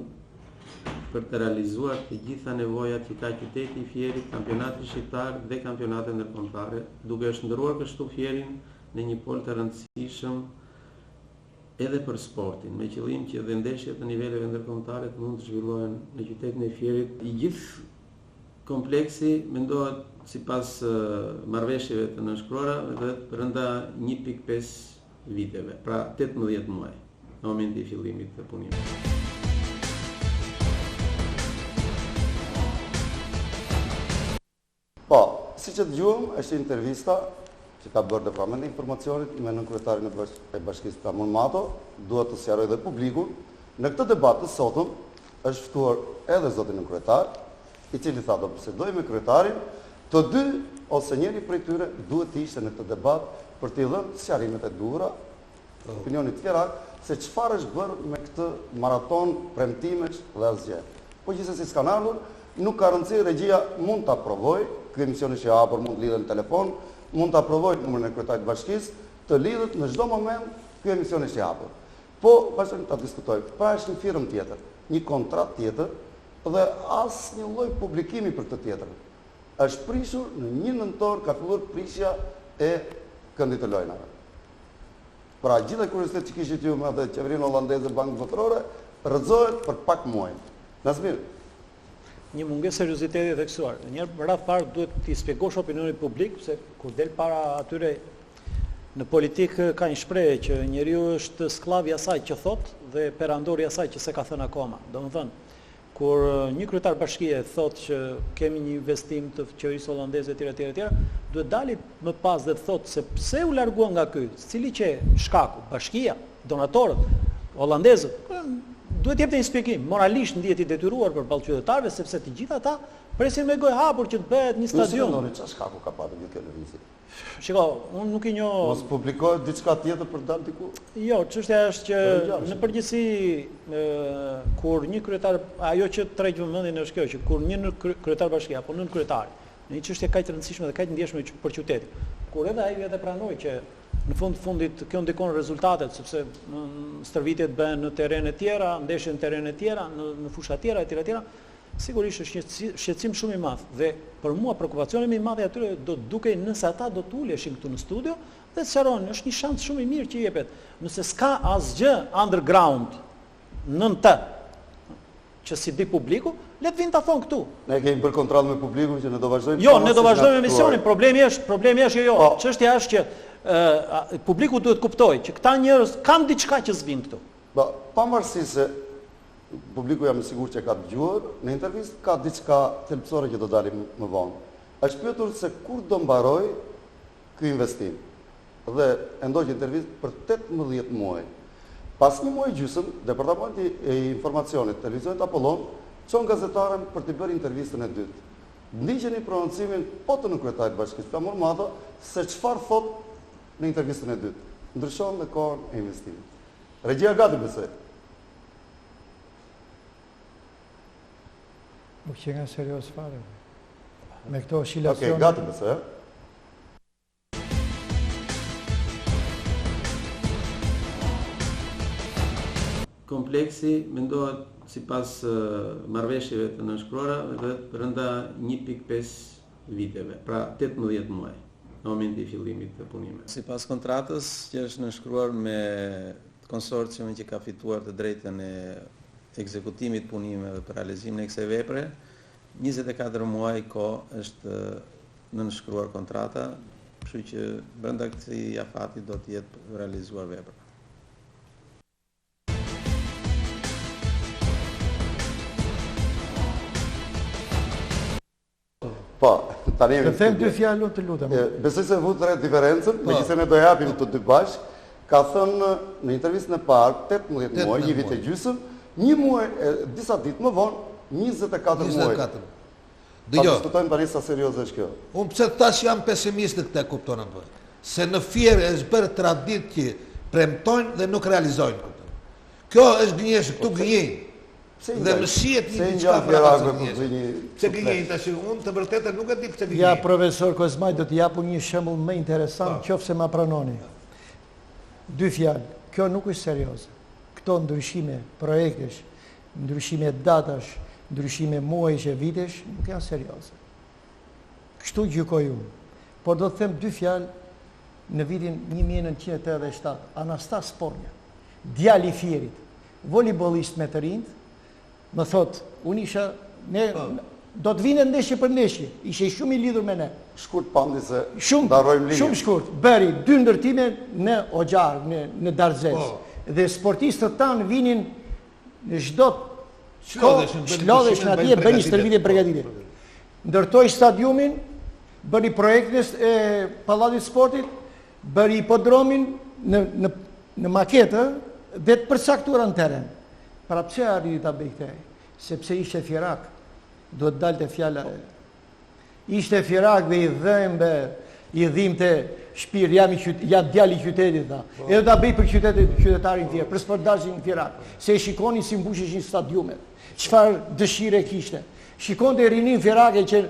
për të realizuar të gjitha nevojat që ka qyteti i Fierit, kampionati shqiptar dhe kampionatet ndërkombëtare, duke shndërruar kështu Fierin në një pol të rëndësishëm edhe për sportin, me qëllim që dhe ndeshjet në niveleve ndërkombëtare të mund të zhvillohen në qytetin e Fierit. I gjithë kompleksi mendohet sipas marrëveshjeve të nënshkruara vetë brenda 1.5 viteve, pra 18 muaj në momenti i fillimit të punimit. Po, si që dëgjuam, është intervista që ka bërë departamenti i informacionit me nënkryetarin e Bashkisë Flamur Mato, duhet të sqaroj dhe publikun. Në këtë debat të sotëm është ftuar edhe zoti nënkryetar, i cili tha do bisedoj me kryetarin, të dy ose njëri prej tyre duhet të ishte në këtë debat për t'i dhënë sqarimet e duhura, opinionit tjera, se çfarë është bërë me këtë maraton premtimesh dhe asgjë. Po gjithsesi s'kan ardhur, nuk ka rëndësi, regjia mund ta provojë, ky emision është i hapur, mund të lidhet në telefon, mund ta provojë numrin e kryetarit të bashkisë, të lidhet në çdo moment, ky emision është i hapur. Po, vazhdojmë ta diskutojmë. Pra është një firmë tjetër, një kontratë tjetër dhe asnjë lloj publikimi për këtë tjetër. Është prishur në 1 nëntor ka filluar prishja e këndit të lojnave. Pra gjitha kuriozitet që kishit ju me atë qeverinë holandeze Bankë Botërore, rrëzohet për pak muaj. Nasmir. Një mungesë serioziteti theksuar. Njëherë rreth parë duhet t'i shpjegosh opinionit publik se kur del para atyre në politikë ka një shprehje që njeriu është skllav i asaj që thot dhe perandori i asaj që s'e ka thënë akoma. Domethënë, kur një kryetar bashkie thotë që kemi një investim të qeverisë holandeze etj, duhet dali më pas dhe të thotë se pse u largua nga ky, cili që shkaku, bashkia, donatorët, holandezët, duhet jepte një shpjegim, moralisht ndihet i detyruar përballë qytetarëve sepse të gjithë ata presin me gojë hapur që të bëhet një stadion. Çfarë shkaku ka patur një televizion? Shiko, unë nuk i njoh. Mos publikohet diçka tjetër për dalë diku? Jo, çështja është që në përgjithësi kur një kryetar, ajo që tregj vëmendjen është kjo, që kur një kryetar bashkie apo nën kryetar, në një çështje kaq të rëndësishme dhe kaq të ndjeshme për qytetin, kur edhe ai vetë pranoi që në fundit kjo ndikon rezultatet, sepse stërvitjet bëhen në terrene tjera, ndeshjen në terrene tjera, në fusha tjera etj. Sigurisht është një shqetësim shumë i madh dhe për mua prekupacioni më i madh i atyre do të dukej nëse ata do të uleshin këtu në studio dhe të sqarojnë, është një shans shumë i mirë që jepet. Nëse s'ka asgjë underground nën të që si di publiku, le të vinë ta thonë këtu. Ne kemi bërë kontratë me publikun që ne do vazhdojmë. Jo, ne do vazhdojmë emisionin. Problemi është jo. Çështja është që publiku duhet kuptojë që këta njerëz kanë diçka që s'vin këtu. Po, pavarësisht se publiku jam i sigurt që ka dëgjuar, në intervistë ka diçka thelbësore që do dalim më vonë. Është pyetur se kur do mbaroj ky investim. Dhe e ndoqi intervistë për 18 muaj. Pas një muaj gjysëm, Departamenti i Informacionit, Televizionit Apollon, çon gazetaren për të bërë intervistën e dytë. Ndiqeni prononcimin po të nënkryetarit Bashkisë Flamur Mato se çfarë thot në intervistën e dytë. Ndryshon me kohën e investimit. Regjia gati besoj. Nuk që nga serios fare. Me këto oscilacione. Okej, gati besoj. Kompleksi mendohet sipas marrëveshjeve të nënshkruara vetë brenda 1.5 viteve, pra 18 muaj në momenti i fillimit të punimit. Sipas kontratës që është nënshkruar me konsorciumin që ka fituar të drejtën e ekzekutimit punimeve për realizimin e kësaj vepre, 24 muaj kohë është nënshkruar kontrata, kështu që brenda këtij afati do të jetë realizuar vepra. Po, tani të them dy fjalë të lutem. Besoj se vut rreth diferencën, megjithëse ne do japim të dy bashkë, ka thënë në intervistën e parë 18 muaj, një vit e gjysmë, një muaj, disa ditë më vonë, 24 muaj. Dëgjoj. Ta diskutojmë tani sa serioze është kjo. Unë pse tash jam pesimist në këtë, kupton apo? Se në Fier është bërë traditë që premtojnë dhe nuk realizojnë këtë. Kjo është gënjeshtër, këtu gënjejnë. Dhe më shihet një diçka për ata njerëz. Pse gënjejnë tash? Unë të vërtetë nuk e di pse gënjejnë. Ja, profesor Kozmaj, do të japu një shembull më interesant, qofse ma pranoni. 2 fjalë. Kjo nuk është serioze. Këto ndryshime projektesh, ndryshime datash, ndryshime muajsh e vitesh, nuk janë serioze. Kështu gjykoj unë. Por do të them 2 fjalë në vitin 1987, Anastas Pornja, djali i Fierit, volejbolist me të rinjt, më thot, unë isha, ne do të vinë ndeshje për ndeshje, ishe shumë i lidhur me ne. Shkurt pandi se darrojmë linjën. Shumë shkurt, bëri 2 ndërtime në Ogjar, në Darzec. Dhe sportistët tanë vinin në çdo shlodheshin atje, bëni stërvitje përgatitje. Ndërtoi stadiumin, bëri projektet e Pallatit Sportit, bëri hipodromin në maketë dhe të përcaktuar në teren. Pra pse arriti ta bëj këtë? Sepse ishte firak, duhet dalte fjala. Ishte firak dhe i dhëmbe, i dhimbte shpirt, jam djali i qytetit tha. Edhe ta bëj për qytetarin tjerë, për sportazhin firak. Se e shikoni si mbusheshin stadiumet. Çfarë dëshire kishte. Shikonte rinin firake që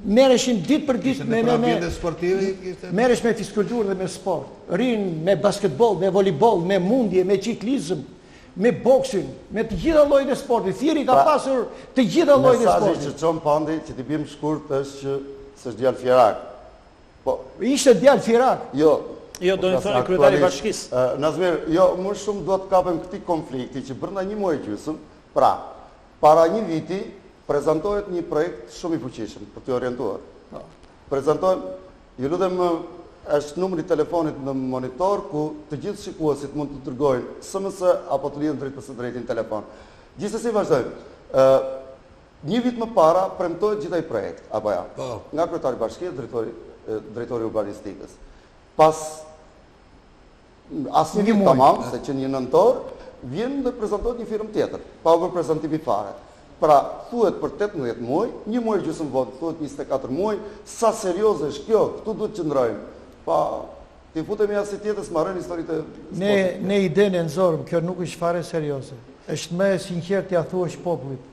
merreshin ditë për ditë merresh me fiskulturë dhe me sport. Rin me basketbol, me volejbol, me mundje, me ciklizëm, me boksin, me të gjitha llojet e sportit. Fieri ka pasur të gjitha llojet e sportit. Mesazhi që çon pandi që t'i bim shkurt është që s'është djalë fjerak. Po, ishte djalë fjerak. Jo, do të thonë kryetari i bashkisë. Nazmir, jo, më shumë do të kapem këtij konflikti që brenda një muaji gjysmë, pra, para një viti prezantohet një projekt shumë i fuqishëm për të orientuar. Prezantohet, ju lutem, është numri i telefonit në monitor ku të gjithë shikuesit mund të dërgojnë SMS apo të lidhen drejt për së drejtin telefon. Gjithsesi vazhdojmë. Një vit më para premtohet gjithaj projekt, apo ja? Nga kryetari i bashkisë, drejtori urbanistikës. Pas asnjë vit tamam, se që një nëntor vjen dhe prezantohet një firmë tjetër, pa u bërë prezantimi fare. Pra, thuhet për 18 muaj, një muaj gjysmë vot, thuhet 24 muaj, sa serioze është kjo, këtu duhet të qëndrojmë. Pa, ti futemi as si tjetër s'marrën historitë e sportit. Ne idenë e nxorëm, kjo nuk është fare serioze. Është më e sinqertë t'ia thuash popullit,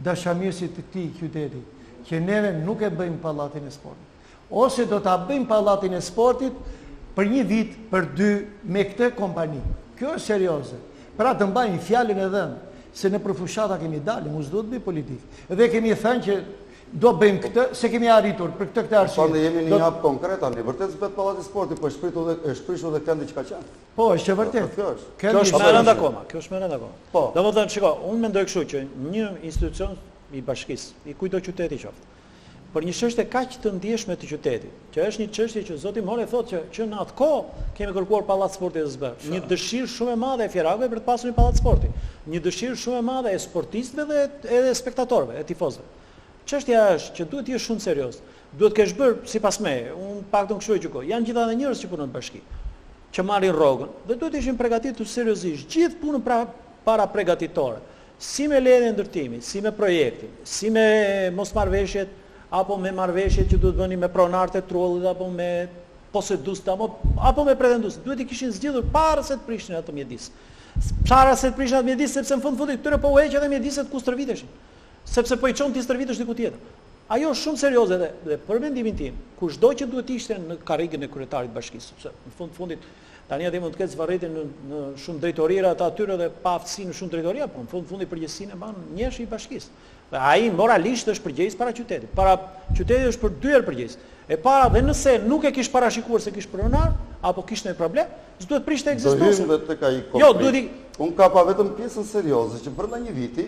dashamirësit të këtij qyteti, që neve nuk e bëjmë pallatin e sportit. Ose do ta bëjmë pallatin e sportit për një vit, për 2 me këtë kompani. Kjo është serioze. Pra të mbajmë fjalën e dhënë, se në përfushata kemi dalë, mos duhet bëj politikë. Dhe kemi thënë që do bëjmë këtë, se kemi arritur për këtë arsye. Po ne jemi në një hap konkret, tani vërtet zbet pallati i sportit, po shprishur dhe këndi çka qenë. Po, është vërtet. Kjo është më rënd akoma, Po. Domethënë, shiko, unë mendoj kështu që një institucion i bashkisë, i kujto qyteti qoftë, për një çështje kaq të ndjeshme të qytetit, që është një çështje që zoti Mori thotë që në atë kohë kemi kërkuar pallat sporti të SB. Një dëshirë shumë e madhe e fjerakëve për të pasur një pallat sporti. Një dëshirë shumë e madhe e sportistëve dhe edhe spektatorëve, e tifozëve. Çështja është që duhet të jesh shumë serioz. Duhet kesh bërë sipas meje, unë paktën kështu e gjykoj. Janë gjithë edhe njerëz që punojnë në bashki, që marrin rrogën dhe duhet të ishin përgatitur seriozisht gjithë punën para përgatitore. Si me lejen e ndërtimit, si me projektin, si me mosmarrveshjet apo me marrëveshjet që duhet bëni me pronarët e trullit apo me posedust apo me pretendust. Duhet i kishin zgjidhur para se të prishnin atë mjedis. Para se të prishnin atë mjedis, sepse në fundit këtyre po u heq edhe mjediset ku stërviteshin. Sepse po i çon ti stërvitesh diku tjetër. Ajo është shumë serioze dhe për mendimin tim, kushdo që duhet ishte në karrigën e kryetarit të bashkisë, sepse në fundit tani atë mund të ketë zvarritin në shumë drejtorira të atyre dhe pa aftësi në shumë drejtoria, por në fundit përgjegjësinë e mban njëshi i bashkisë. Dhe ai moralisht është përgjegjës para qytetit. Para qytetit është për 2 herë përgjegjës. E para dhe nëse nuk e kish parashikuar se kish pronar apo kish ndonjë problem, s'duhet prishte ekzistencën. Do hym tek ai konflikt. Jo, duhet i un ka pa vetëm pjesën serioze që brenda një viti,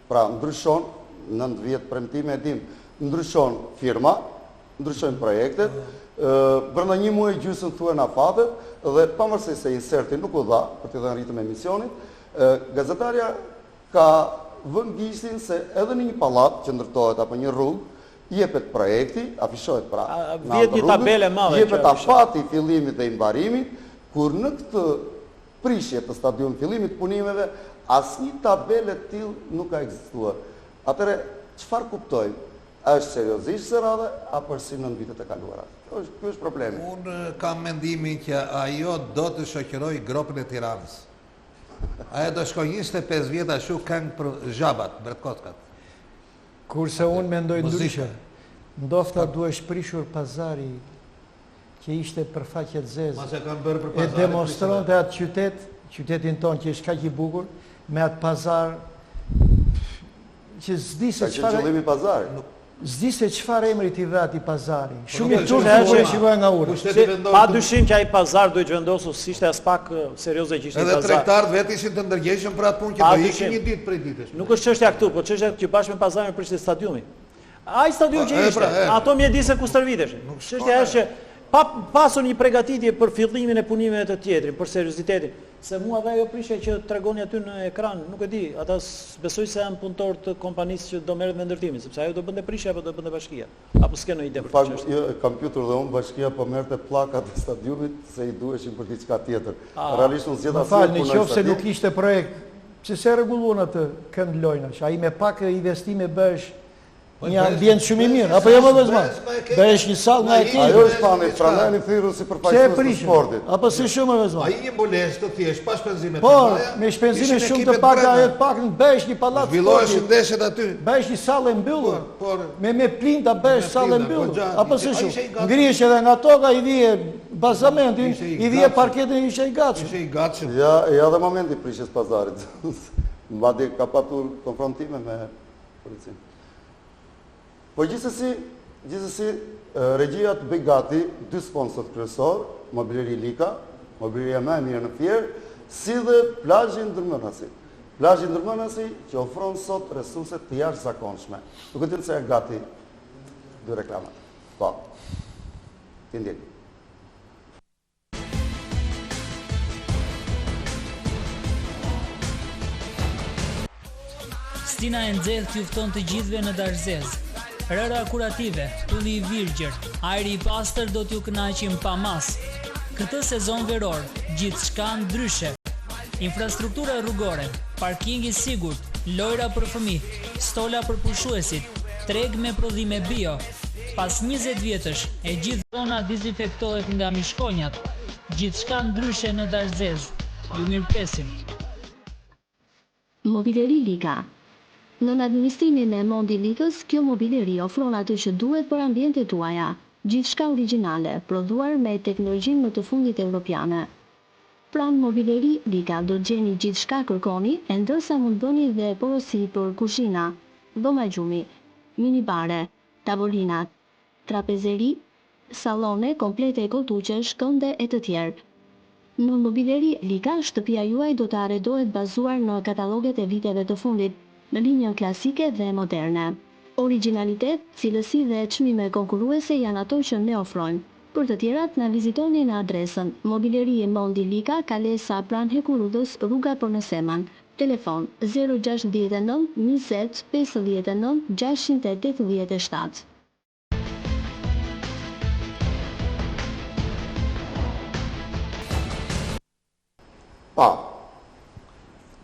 pra ndryshon 90 premtime e dim, ndryshon firma, ndryshojnë projektet, brenda një muaji gjysmë thuhen afatet dhe pavarësisht se inserti nuk u dha për të dhënë ritëm emisionit, gazetarja ka vënë gishtin se edhe në një pallat që ndërtohet apo një rrugë, jepet projekti, afishohet pra vjet një tabele madhe, jepet afati i fillimit dhe i mbarimit, kur në këtë prishje të stadiumit fillimit punimeve, asnjë tabele të tillë nuk ka ekzistuar. Atëre, çfarë kuptojmë? Është seriozisht se radhë apo si në vitet e kaluara? Ky është problemi. Unë kam mendimin që ajo do të shoqërojë gropën e Tiranës. Aja do shkoj 25 vjeta shu këngë për zhabat, bërtkockat. Kurse unë mendoj ndryshe. Ndofta duhet shprishur pazari që ishte për faqet zezë. E demonstronte atë qytetin tonë që është kaq i bukur, me atë pazar që s'di se çfarë emri t'i dha atij pazari. Shumë i turp që e shikoj nga ura. Pa dyshim që ai pazar duhet vendosur si ishte as pak serioze që ishte pazar. Edhe tregtarët vetë ishin të ndërgjegjshëm për atë punë që do ishin një ditë prej ditësh. Nuk është çështja këtu, po çështja që bashkë me pazarin prishte stadiumi. Ai stadium që ishte, ato mjedise ku stërvitesh. Çështja është që pa pasur një përgatitje për fillimin e punimeve të tjetrit, për seriozitetin. Se mua dhe ajo prishja që tregoni aty në ekran, nuk e di, ata besoj se janë punëtor të kompanisë që do merret me ndërtimin, sepse ajo do bënte prishja apo do bënte bashkia. Apo s'ke në ide për këtë çështje. Jo, kam pyetur dhe unë, bashkia po merrte pllakat e stadiumit se i duheshin për diçka tjetër. Realisht unë zgjeta si punë. Nëse nuk ishte projekt, pse se rregulluan atë kënd lojnash, ai me pak investime bësh një ambient shumë i mirë, apo jo më vëzman? Bëhesh një sallë nga e tij. Ajo është pani, prandaj në thirrur si përfaqësues të sportit. Apo si shumë vëzman? Ai një mbulesë të thjesht, pa shpenzime të mëdha. Po, me shpenzime shumë të paka, ajo të pakën bëhesh një pallat. Zhvilloheshin ndeshjet aty. Bëhesh një sallë e mbyllur. Me plinta bëhesh sallë e mbyllur. Apo si shumë? Ngrihesh edhe nga toka, i vije bazamentin, i vije parketin, ishte i gatshëm. Ja dhe momenti prishjes pazarit. Mbadi ka patur konfrontime me policinë. Po gjithsesi regjia të bëj gati dy sponsor kryesor, Mobileri Lika, mobileria më e mirë në Fier, si dhe plazhi Ndërmënasi. Plazhi Ndërmënasi që ofron sot resurse të jashtëzakonshme. Nuk e di se janë gati dy reklamat. Po. Ti ndjen. Stina e nxehtë t'ju fton të gjithëve në Darzez. Rëra kurative, tulli i virgjër, ajri i pastër do t'ju kënaqin pa mas. Këtë sezon veror, gjithçka ndryshe. Infrastruktura rrugore, parking i sigurt, lojra për fëmijë, stola për pushuesit, treg me prodhime bio. Pas 20 vjetësh, e gjithë zona dezinfektohet nga mishkonjat. Gjithçka ndryshe në Darzez. Ju mirëpresim. Mobileri Lika. Në administrimin e Mondi Likës, kjo mobileri ofron atë që duhet për ambientet tuaja, gjithçka origjinale, prodhuar me teknologjinë më të fundit evropiane. Pranë Mobileri Lika do të gjeni gjithçka kërkoni, e ndërsa mund bëni dhe porosi për kuzhina, dhoma gjumi, minibare, tavolinat, trapezeri, sallone komplete koltuqe, shkënde e të tjerë. Në Mobileri Lika, shtëpia juaj do të arredohet bazuar në kataloget e viteve të fundit, në linjën klasike dhe moderne. Originalitet, cilësi dhe çmime konkurruese janë ato që ne ofrojmë. Për të tjerat, na vizitoni në adresën Mobileri Mondi Lika, Kalesa pranë Hekurudhës, rruga Porneseman. Telefon 069 20 59 687.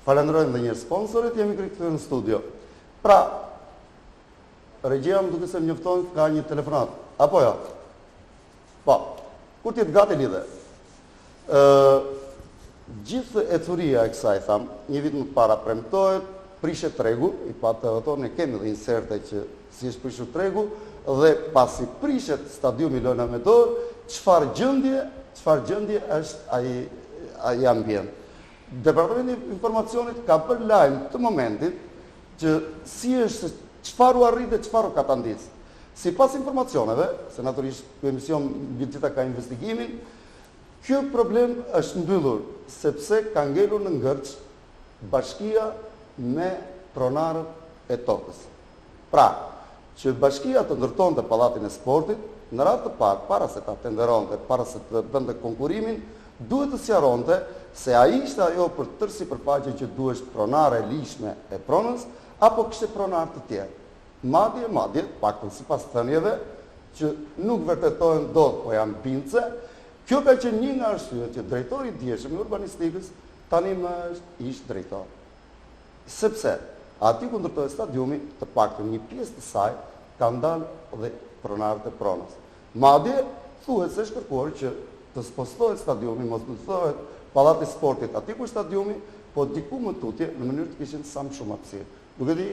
Falenderojmë dhe një sponsorit, jemi kërkëtër në studio. Pra, regjia më duke se më njoftojnë ka një telefonat. Apo jo? Po, kur t'jetë gati lidhe? Gjithë e curia e kësaj, thamë, një vit më para premtohet, prishet tregu, i patë të ne kemi dhe inserte që si është prishur tregu, dhe pasi prishet stadiumi Lojna Medor, çfarë gjendje është ai ambient. Departamenti i Informacionit ka bërë lajm të momentit që si është çfarë u arrit dhe çfarë ka tandis. Sipas informacioneve, se natyrisht ky emision mbi gjitha ka investigimin, ky problem është mbyllur sepse ka ngelur në ngërç bashkia me pronarët e tokës. Pra, që bashkia të ndërtonte pallatin e sportit, në radhë të parë, para se ta tenderonte, para se të bënte konkurimin, duhet të sqaronte se ai ishte ajo për tërsi përfaqe që duhet pronare lishme e pronës, apo kishte pronar të tjerë. Madje, paktën sipas thënieve, që nuk vërtetohen dot, po janë bindse, kjo ka qenë një nga arsyet që drejtori i dieshëm i urbanistikës tani më është ish drejtor. Sepse aty ku ndërtohet stadiumi, të paktën një pjesë të saj ka ndalë dhe pronarët e pronës. Madje thuhet se është kërkuar që të spostohet stadiumi, mos ndërtohet pallati i sportit aty ku stadiumi, po diku më tutje në mënyrë të kishin sa më shumë hapësirë. Nuk e di,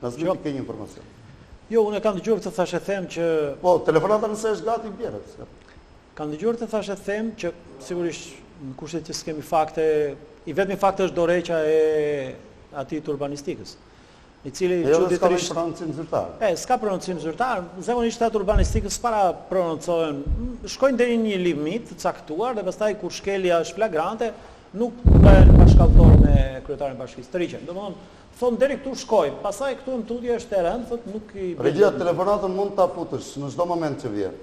Nazmi ti ke një informacion. Jo, unë kam dëgjuar këtë thashë them që po telefonata nëse është gati bjerët. Kam dëgjuar këtë thashë them që sigurisht në kushtet që s'kemi fakte, i vetmi fakti është dorëheqja e atij të urbanistikës. I cili çuditërisht s'ka prononcim zyrtar. S'ka prononcim zyrtar. Zakonisht ata urbanistikës para prononcohen, shkojnë deri në një limit të caktuar dhe pastaj kur shkelja është flagrante, nuk bëhen bashkallëtor me kryetarin e bashkisë. Të riqen. Domthonë, thonë deri këtu shkojmë, pastaj këtu në tutje është terren, thotë nuk i Regjia telefonatën mund ta futësh në çdo moment që vjen.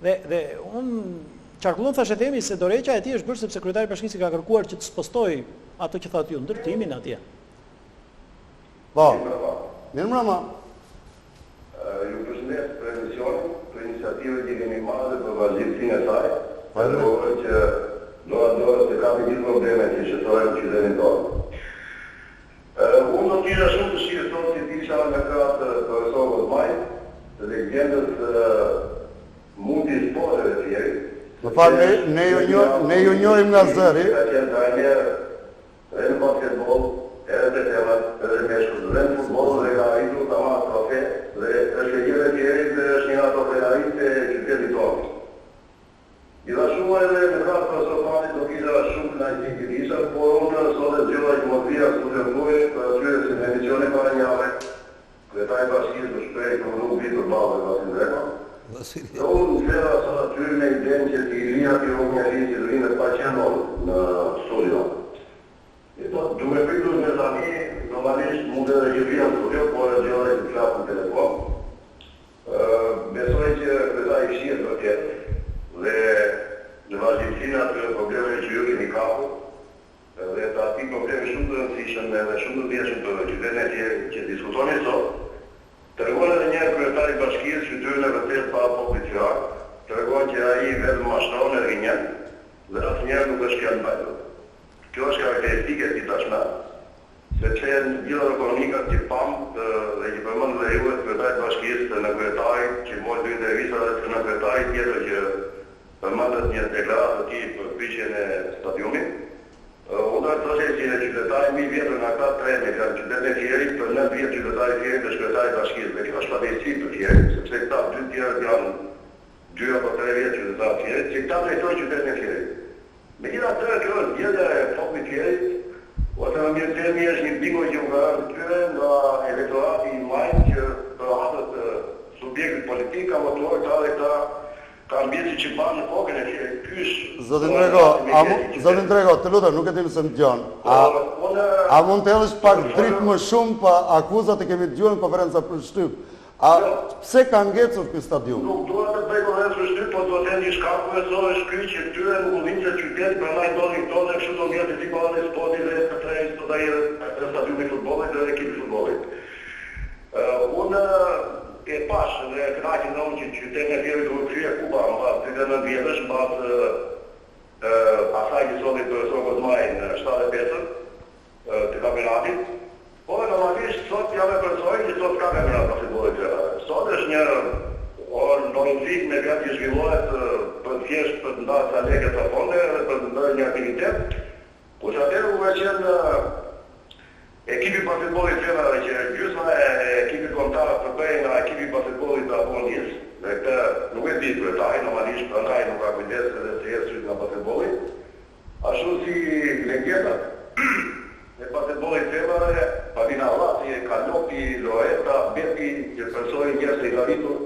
Dhe unë qarkullon thashë themi se dorëheqja e tij është bërë sepse kryetari i bashkisë ka kërkuar që të spostoj ato që thatë ju, ndërtimin atje. Po. Mirëmbrëma. Ju përshëndes për emisionin, për iniciativën që kemi marrë dhe për vazhdimsinë e saj. Falenderoj që do të kapi gjithë problemet që shëtojnë në qytetin tonë. Unë do t'isha shumë të shirë tonë që t'isha në kratë profesor Kozmaj, dhe legendës multisporteve të tjeri. Më falë, ne ju njohim nga zëri. Ka qenë trajner edhe në basketbol, edhe të temat, edhe meshkull, dhe në futbol dhe ka arritur të marrë trofe, dhe është e gjithë tjerit dhe është një ato plenarit e qytetit tonë. Gjithashtu edhe në kratë profesor Fani do kisha shumë kënaqësi që kisha, por unë sot e zgjodha që mos vija së të ndojë për atyre si në emisione para njave, kryetari i bashkisë më shprej për nuk vitur balë dhe Vasil Drema. Dhe unë flera sot aty me idenë që t'i linja të unë një linë që të rinë pa qenon në studio. Dume pritur me tani, normalisht mund edhe që vija në studio, por e gjore që të flasë në telefon. Besoj që kryetari i fshirë për tjetë, dhe në vazhdimsinë atë problemeve që ju keni kapur, dhe të ati probleme shumë të rëndësishëm dhe shumë të vjeshëm për qytetin e tjerë që diskutoni sot, tregon edhe një kryetari i bashkisë që tyre në vërtet pa popullit fjalë, tregon që ai vetëm mashtron e rinjen dhe asnjëherë nuk është fjalë mbajtur. Kjo është karakteristike e këtij tashmë, sepse në gjitha ekonomikat që pam dhe që përmend dhe ju kryetari i bashkisë në kryetari që mori dy intervista dhe në kryetari tjetër që përmendet një deklaratë të tij për pyetjen e stadiumit. Unë do të thoshe që qytetari më i vjetër nga ata tre me kanë qytetin e Fierit, për 9 vjet qytetari i Fierit është kryetari i bashkisë dhe kjo është padrejtësi për Fierit, sepse këta dy tjerët janë 2 apo 3 vjet qytetarë të Fierit, që këta drejtojnë qytetin e Fierit. Megjithatë, kjo është gjendja e popullit të Fierit, ose më mirë themi është një bingo që u ka rënë tyre nga elektorati i majtë që për atë të subjektit politik ka votuar këta dhe këta ka mbjesi që banë në kokën e Fierit. Zotin Drego, të lutem, nuk e di nëse më dëgjon. A mund të hedhësh pak dritë më shumë pa akuzat e kemi dëgjuar në konferenca për shtyp? Pse ka ngecur ky stadium? Nuk dua të bëj konferencë për shtyp, po do të thënë diçka ku e thonë shkry që tyre nuk u vinë qytet, prandaj doni këto dhe kështu do ngjetë si balë sporti dhe të tre do ta jetë stadiumi i futbollit dhe ekipi i futbollit. Unë e pash dhe kënaqem nga unë që qytetin e Fierit duhet kryer Kuba mbas 39 vjetësh mbas asaj që solli profesor Kozmaj në 75 të kampionatit. Po normalisht sot jam e përsoj që sot ka kampionat basketbollit të sot është një organizim me vjet që zhvillohet për thjesht për të ndarë sa lekë të fonde dhe për të bërë një aktivitet. Po që atëherë u ka qenë ekipi basketbollit femrave që gjysma e ekipit kombëtar përbëhen nga ekipi basketbollit të Avondis. Dhe këtë nuk e di kryetari, normalisht prandaj nuk ka kujdes edhe se ecë nga basketbolli. Ashtu si legendat e basketbollit femrave, Pavina Allati, Kalopi, Loreta, Beti, që personi njerëz i ka rritur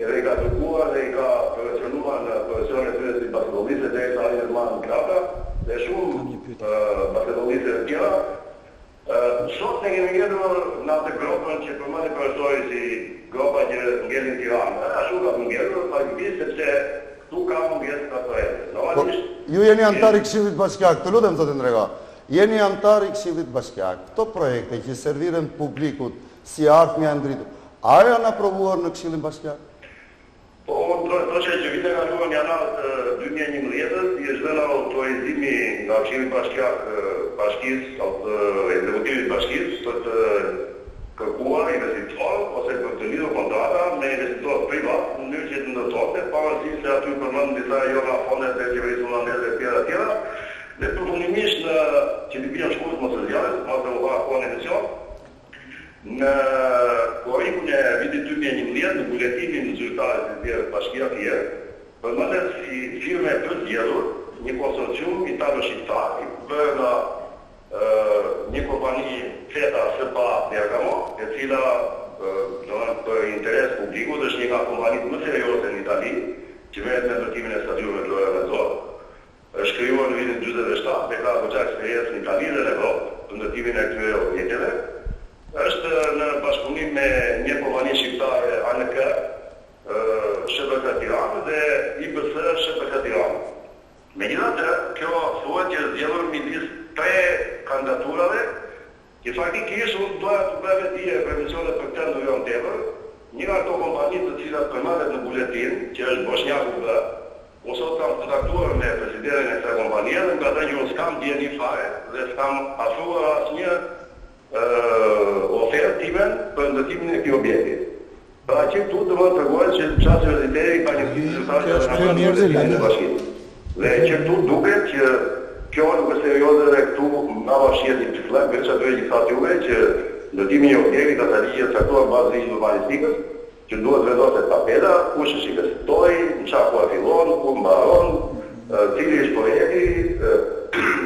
edhe i ka edukuar dhe i ka profesionuar në profesionin e tyre si basketbolliste derisa ai në marrë krata dhe shumë basketbolliste të tjera. Sot ne kemi ngjetur në atë grupën që përmendë profesori si gropa që ngjelin Tiranë. Ashtu ka ngjetur faktikisht sepse tu ka mungesë të ato. Ju jeni antar i Këshillit Bashkiak, të lutem zotin Drego. Jeni antar i Këshillit Bashkiak. Këto projekte që serviren publikut si ardhmja e ndritur, a janë aprovuar në Këshillin Bashkiak? Po, unë të që vite ka luar janar 2011, i është dhëna autorizimi nga Këshilli Bashkisë, ekzekutivit bashkisë, për të kërkuar investitor ose për të lidhur kontrata me investitor privat në mënyrë që të ndërtohet, pavarësisht se aty përmend disa jo nga fondet e qeverisë holandeze e tjera, dhe përfundimisht në që të bjën shkullës më sociales, më të uha kohën edicion, në korikun e vitit 2011, në buletimin në zyrtarët e tjerë bashkia tjerë, përmendet si firme për zgjedhur një konsorcium italo-shqiptar, i bërë nga një kompani Feta SPA Bergamo, e cila për interes publiku është një nga kompanit më serioze në Itali, që merret me ndërtimin e stadiumit Lora Mezzor. Është krijuar në vitin 47, me ka goxha eksperiencë në Itali dhe në Evropë për ndërtimin e këtyre objekteve. Është në bashkëpunim me një kompani shqiptare ANK, SHPK Tiranë dhe IBS SHPK Tiranë. Megjithatë, kjo thuhet që është zgjedhur midis 3 kandidaturave, që faktikisht unë doja të bëj vetë premisione për këtë ndonjë tepër. Një nga ato kompanitë të cilat përmendet në buletin, që është Bosnjaku B, unë sot kam kontaktuar me presidentin e kësaj kompanie dhe nga thënë që unë s'kam dieni fare dhe s'kam afruar asnjë ofertë time për ndërtimin e këtij objekti. Pra që këtu do të tregohet që çasti universitari ka një rezultate të bashkisë. Dhe që këtu duket që kjo nuk është serioze dhe këtu nga bashkia një çiflek, veç ato që thatë juve që ndërtimi i objektit ka ligje caktuar bazë ligjit urbanistikës, që duhet vendoset tapeta, kush është i kësitoj, në çfarë ku fillon, ku mbaron, cili është projekti,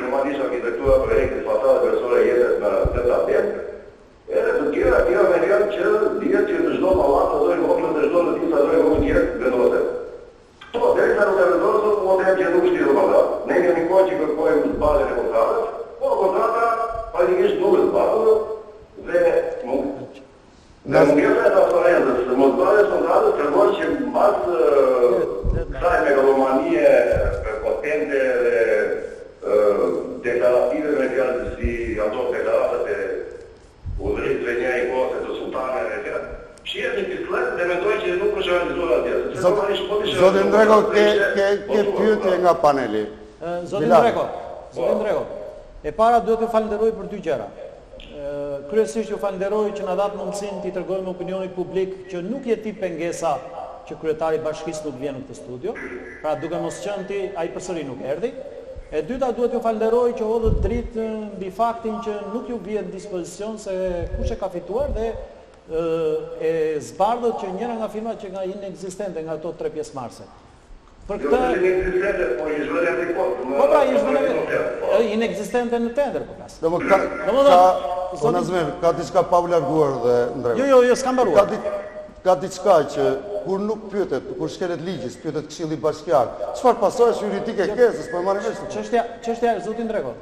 normalisht arkitektura projektit fatale personale jetet në këtë tapetë. Edhe të tjera me vjen që dihet që në çdo pallat ato i vogël dhe çdo ndërtim ato i vogël jetë vendoset. Po, derisa nuk e vendosur, mund të jetë nuk shtirë mandat. Ne kemi kohë që kërkojmë zbardhjen e kontratës, por kontrata praktikisht duhet zbardhur dhe në mungesa e transparentës, mosbardhjes kontratës tregon që mbas kësaj megalomanie potente dhe deklarative me fjalë si ato deklaratat e udhëheqjes së një kohë të sultanëve e tjerë. Shihet një pislet dhe mendoj që nuk është realizuar atje. Zotin Drego, ke pyetje nga paneli. Zotin Drego, e para duhet të falenderoj për 2 gjëra. Kryesisht ju falenderoj që na dat mundësinë t'i tregojmë opinionit publik që nuk jeti pengesa që kryetari i bashkisë nuk vjen në këtë studio, pra duke mos qenë ti ai përsëri nuk erdhi. E dyta duhet ju falenderoj që hodhët dritë mbi faktin që nuk ju bie në dispozicion se kush e ka fituar dhe e zbardhët që njëra nga firmat që nga inekzistente nga ato 3 pjesëmarrëse. Për këtë po pra inekzistente në tender po kas. Ka diçka pa u larguar dhe ndrejt. Jo, s'kam mbaruar. Ka diçka që kur nuk pyetet, kur shkelet ligjit, pyetet Këshilli Bashkiak. Çfarë pasojë juridike ke, s'po e marrim vesh. Çështja zotin Drego.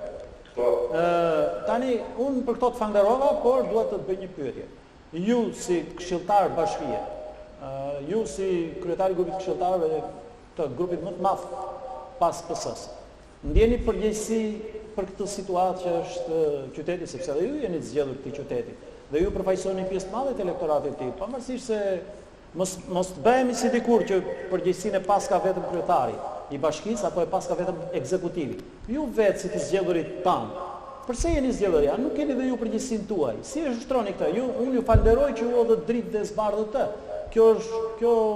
Tani unë për këto të falenderova, por dua të bëj një pyetje. Ju si këshilltar bashkie, ju si kryetari i grupit këshilltarëve të grupit më të madh pas PS-s, ndjeni përgjegjësi për këtë situatë që është qyteti, sepse dhe ju jeni zgjedhur këtij qyteti dhe ju përfaqësoni pjesë të madhe të elektoratit të tij, pavarësisht se mos të bëhemi si dikur që përgjegjësinë e pas ka vetëm kryetari i bashkisë apo e pas ka vetëm ekzekutivi. Ju vetë si të zgjedhurit tanë, përse jeni zgjedhur ja? Nuk keni dhe ju përgjegjësinë tuaj. Si e shtroni këtë? Unë ju falenderoj që u hodhët dritë dhe zbardhët të. Kjo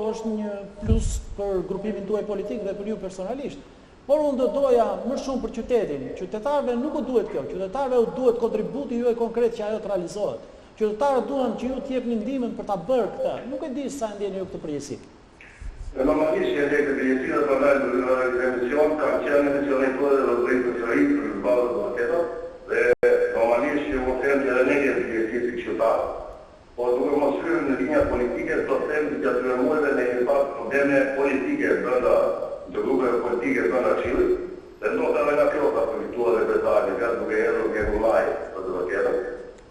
është një plus për grupimin tuaj politik dhe për ju personalisht. Por unë do doja më shumë për qytetin. Qytetarëve nuk u duhet kjo. Qytetarëve u duhet kontributi juaj konkret që ajo të realizohet. Qytetarët duan që ju të jepni ndihmën për ta bërë këtë. Nuk e di sa ndjeni ju këtë përgjegjësi. Normalisht që e përgjegjësia të ndaj në emision ka qenë emisionituar dhe vëzërit të shërit për bazë të maketat dhe normalisht që u them që edhe ne kemi përgjegjësi si qytetarë. Po duke mos hyrë në linja politike, do të them që atyre muajve ne kemi pas probleme politike brenda të grupeve politike brenda Këshillit, dhe ndoshta nga kjo ka përfituar dhe kryetari, ka duke erdhur nga Gullaj për të vërtetën.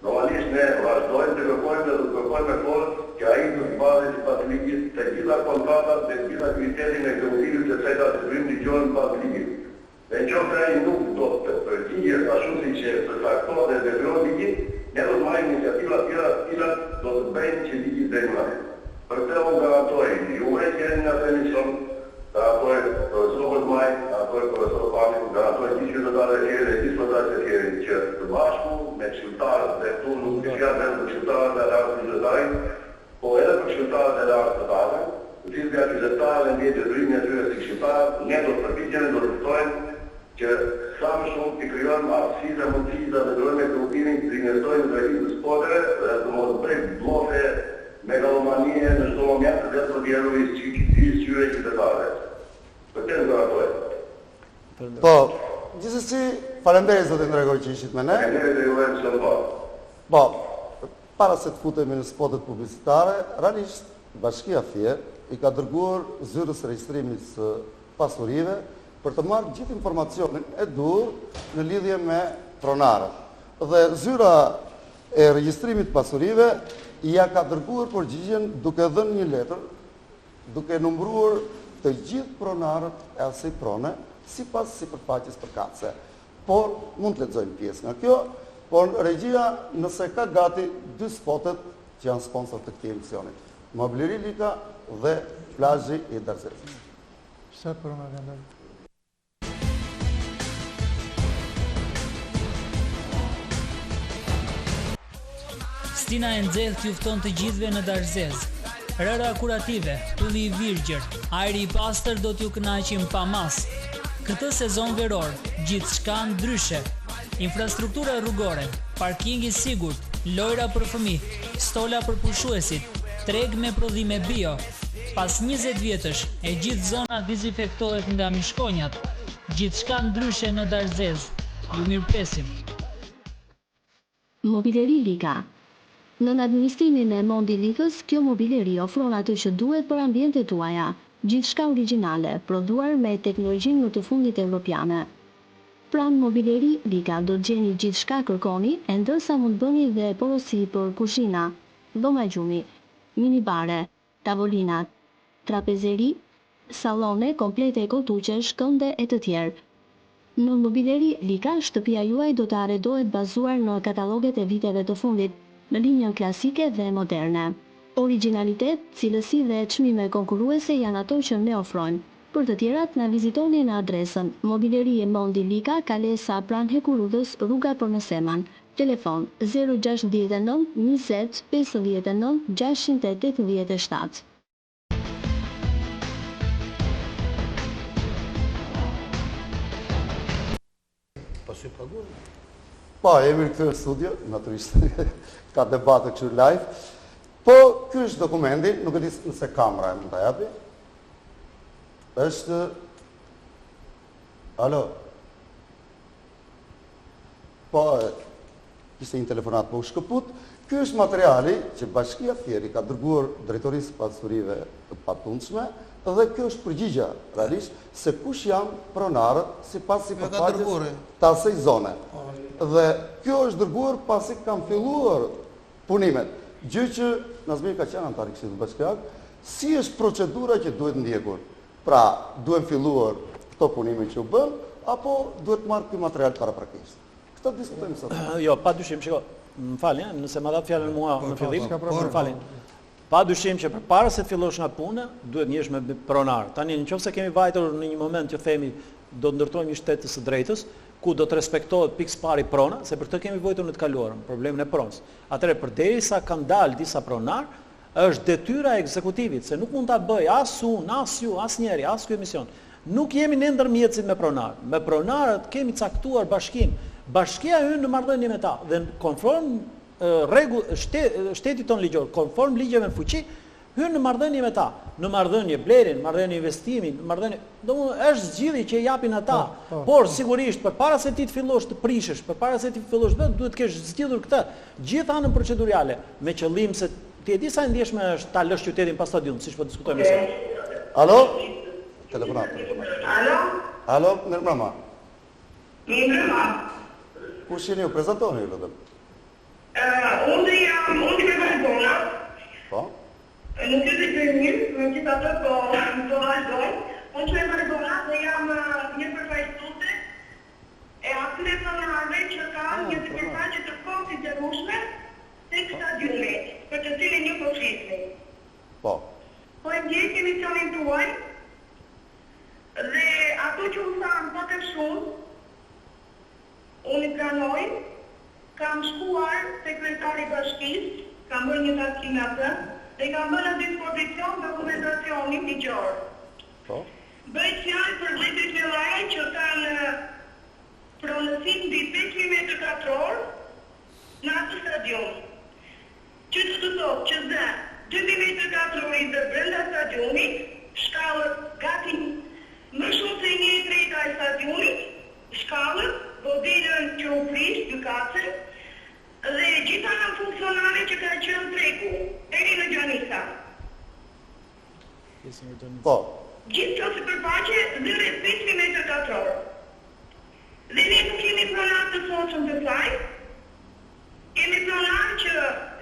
Normalisht ne vazhdojmë të kërkojmë dhe të kërkojmë me forcë që ai të zbardhë sipas ligjit të gjitha kontratat dhe të gjitha kriterin e ekzekutivit të cilat të bëjmë dëgjojmë pas ligjit. Dhe nëse ai nuk do të përgjigjet ashtu siç e përcakton dhe detyron ligji, ne do të marrim iniciativa të tjera të cilat do të bëjnë që ligji të ndërmarrë. Për këtë unë garantoj, juve që jeni në atë emision, garantoj profesor Guzmaj, garantoj profesor Pami, garantoj gjithë qytetarët e tjerë dhe gjithë qytetarët e tjerë që të bashku me këshilltarët dhe këtu nuk diskat vetëm për këshilltarët e lartë të qytetarit, po edhe për këshilltarët e lartë të tatën, të cilët nga qytetarët e ndjetë detyrimin e tyre si këshilltarët, ne do të përpiqemi, do të luftojmë që sa më shumë t'i kryon aftësi dhe mundësi të veprojnë me grupimin të investojnë në drejtim të spoteve dhe të mos bëj blofe megalomanie në çdo moment dhe të vjerë i syre qytetarëve. Për të garantuar. Po, gjithsesi, faleminderit zotin Dregoj që ishit me ne. Po, para se të futemi në spotet publicitare, realisht Bashkia Fier i ka dërguar zyrës regjistrimit së pasurive për të marrë gjithë informacionin e duhur në lidhje me pronarët. Dhe zyra e regjistrimit pasurive ja ka dërguar përgjigjen duke dhënë një letër, duke numëruar të gjithë pronarët e asaj prone, sipas sipërfaqes përkatëse. Por mund të lexojmë pjesë nga kjo, por regjia nëse ka gati 2 spotet që janë sponsor të këtij emisioni. Mobileri Lika dhe plazhi i Darzezit. Sa prona kanë? Stina e nxehtë t'ju fton të gjithëve në Darzez. Rëra kurative, tulli i virgjër, ajri i pastër do t'ju kënaqin pa mas. Këtë sezon veror, gjithçka ndryshe. Infrastruktura rrugore, parkingi sigurt, lojra për fëmijë, stola për pushuesit, treg me prodhime bio. Pas 20 vjetësh, e gjithë zona dezinfektohet nga mishkonjat. Gjithçka ndryshe në Darzez. Ju mirëpresim. Mobileri Lika. Në administrimin e Mondi Likës, kjo mobileri ofron atë që duhet për ambientet tuaja, gjithçka origjinale, prodhuar me teknologjinë më të fundit evropiane. Pranë mobileri Lika do të gjeni gjithçka kërkoni, e ndërsa mund bëni dhe porosi për kushina, dhoma gjumi, minibare, tavolinat, trapezeri, sallone komplete koltuqesh, kënde e të tjerë. Në mobileri Lika, shtëpia juaj do të arredohet bazuar në kataloget e viteve të fundit, në linjën klasike dhe moderne. Originalitet, cilësi dhe çmime konkurruese janë ato që ne ofrojmë. Për të tjerat, na vizitoni në adresën Mobilerie Mondi Lika, Kalesa pranë Hekurudhës, rruga Përneseman. Telefon 069 20 59 687. Po, jemi rikthyer në studio, natyrisht ka debate kështu live. Po, ky është dokumenti, nuk e di nëse kamera e mund ta japi. Është Alo. Po, ishte një telefonat po u shkëput. Ky është materiali që Bashkia Fieri ka dërguar Drejtorisë së Pasurive të Patundshme, dhe kjo është përgjigja, realisht, se kush janë pronarët sipas sipërfaqes të asaj zone. Dhe kjo është dërguar pasi kanë filluar punimet. Gjë që Nazmi ka qenë antar i Këshillit Bashkiak, si është procedura që duhet ndjekur? Pra, duhet filluar këto punime që u bën, apo duhet marrë ky material paraprakisht? Këtë diskutojmë sot. Jo, padyshim, shiko, më falni, nëse ma dha fjalën mua në fillim, më falni. Pa dyshim që përpara se të fillosh nga puna, duhet njësh me pronar. Tani, nëse kemi vajtur në një moment që themi do të ndërtojmë një shtet të së drejtës, ku do të respektohet pikës pari prona, se për të kemi vojtur në të kaluarën, problemin e pronës. Atëherë, përderisa kanë dalë disa pronar, është detyra e ekzekutivit, se nuk mund ta bëj as unë, as ju, as njeri, as ky emision. Nuk jemi ne ndërmjetësit me pronar. Me pronarët kemi caktuar bashkim. Bashkia hyn në marrëdhënie me ta dhe konform shtetit ton ligjor, konform ligjeve në fuqi, hyn në marrëdhënie me ta. Në marrëdhënie blerjen, marrëdhënie investimin, marrëdhënie, domethënë është zgjidhje që japin ata. Por sigurisht përpara se ti të fillosh të prishësh, përpara se ti të fillosh vetë, duhet të kesh zgjidhur këtë gjithë anën procedurale, me qëllim se ti e di sa e ndjeshme është ta lësh qytetin pas stadionit, siç po diskutojmë sot. Alo? Telefonat. Alo? Alo, mirëmbrëma. Mirëmbrëma. Kush jeni ju? Prezantoni ju lutem. Unë të Vardona. Po? Nuk e të mirë, në gjithë ato po vazhdoj. Unë të Vardona dhe jam një përfaqësuese e atyre pronarëve që kanë një sipërfaqe të konsiderueshme tek stadiumi, për të cilin ju po flisni. Po. Po e ndjek emisionin tuaj dhe ato që unë thamë pak e shumë, unë i pranoj. Kam shkuar sekretari bashkisë, kam bërë një takim atë, dhe kam bërë në dispozicion dokumentacionin ligjor. Bëj fjalë për gjithë zhvilluara që kanë shkallën, bodinën që u prish, gjykatën, dhe gjitha në funksionale që ka qenë treku, deri në Gjanisa. Po. Gjithë që se përfaqe dhe rreth 5.000 metrë katror. Dhe ne nuk kemi pronar të soqën të saj, kemi pronar që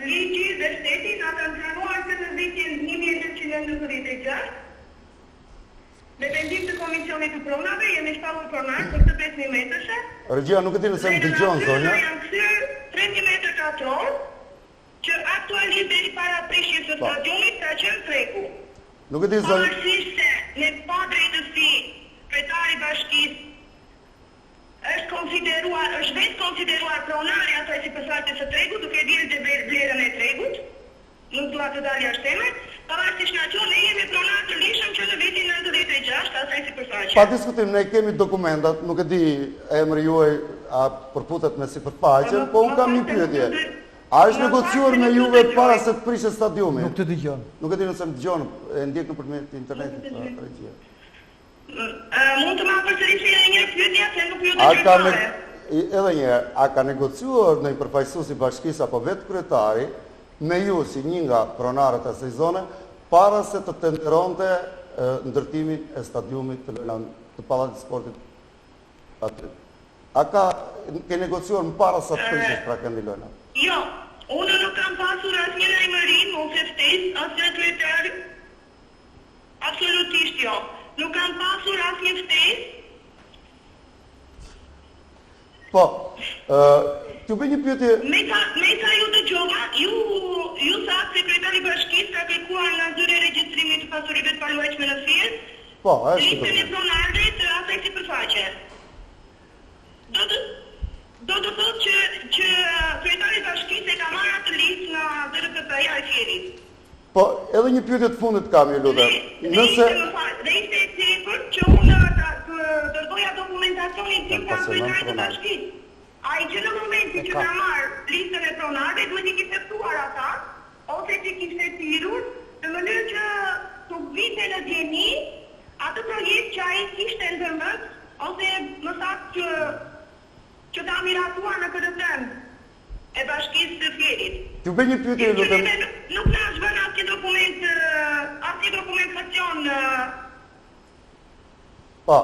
ligji dhe shteti nga kanë pranuar të në vitin 1996, me vendim të Komisionit të Pronave, jemi shpallur pronar për të 5.000 metrëshe. Regjia, nuk e di nëse më dëgjon, zonja. Dhe janë kthyer 3.000 metrë katror, që aktualisht deri para prishjes së stadiumit ka qenë treku. Nuk e di zonja. Pavarësisht se në pa drejtësi, kryetari bashkisë është vetë konsideruar pronari asaj sipërfaqes së tregut, duke dhënë të vlerën e tregut. Nuk dua të dalë jashtë teme, pavarësisht nga kjo ne jemi pronar të lishëm që në vitin 96 asaj sipërfaqe. Pa diskutim, ne kemi dokumentat, nuk e di emri juaj a përputet me sipërfaqen, po unë kam një pyetje. A është negociuar me juve para se të prishet stadiumi? Nuk të dëgjon. Nuk e di nëse më dëgjon, e ndjek nëpërmjet internetit Regjia. Mund të ma përsërisë edhe një pyetje se nuk ju dëgjoj fare. Edhe një, a ka negociuar në i përfaqësuesi bashkisë apo vetë kryetari me ju si një nga pronarët e asaj zone para se të tenderonte ndërtimin e stadiumit të Pallatit të Sportit aty? A ke negociuar më para sa të prishesh pra këndi lojna? Jo, unë nuk kam pasur asnjë lajmërim ose ftesë asnjë kryetari. Absolutisht jo. Nuk kam pasur asnjë ftesë. Po, t'ju bëj një pyetje. Me sa ju dëgjova, ju sa sekretari bashkisë ka kërkuar nga zyra e regjistrimit të pasurive të paluajtshme në Fies. Po, është listën e pronarëve të asaj sipërfaqe. Do të thotë që kryetari bashkisë e ka marrë atë listë nga DRPP-ja e Fierit. Po, edhe një pyetje të fundit kam, ju lutem. Nëse dhe ishte e sigurt që unë të dërgoja dokumentacionin tim ka kryetarit të bashkisë. Ai që në momentin që ka marrë listën e pronarëve duhet i kishte thuar ata, ose që kishte thirrur në mënyrë që të vinte në dieni atë projekt që ai kishte ndërmend, ose më saktë që ta miratuar në këtë temë e bashkisë së Fierit. T'ju bëj një pyetje, ju lutem. Nuk na është vënë asnjë dokumentacion. Po.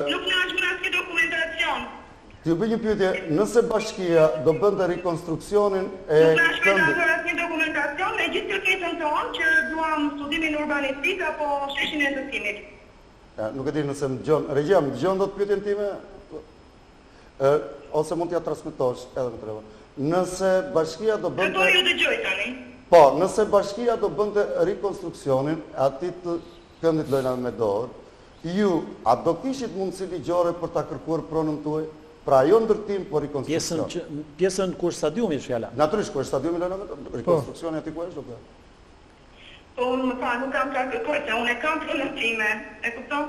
Nuk na është vënë asnjë dokumentacion. T'ju bëj një pyetje, nëse bashkia do bënte rikonstruksionin e Nuk na është vënë asnjë dokumentacion, me gjithë kërkesën tonë që duam studimin urbanistik apo sheshin e ndërtimit. Nuk e di nëse më dëgjon. Regjia, më dëgjon dot pyetjen time? Ose mund t'ja transmetosh edhe më treva. Nëse bashkia do bënte... Po ju dëgjoj tani. Po, nëse bashkia do bënte rikonstruksionin e atit të këndit lojnave me dorë, ju, a do kishit mundësi ligjore për ta kërkuar pronën tuaj? Pra jo ndërtim, po rikonstruksion. Pjesën kur stadiumi është fjala. Natyrisht, kur stadiumi lojnave, rikonstruksioni aty ku është do bëhet. Po, nuk kam pra kërkuar, se unë e kam pronën time. E kupton?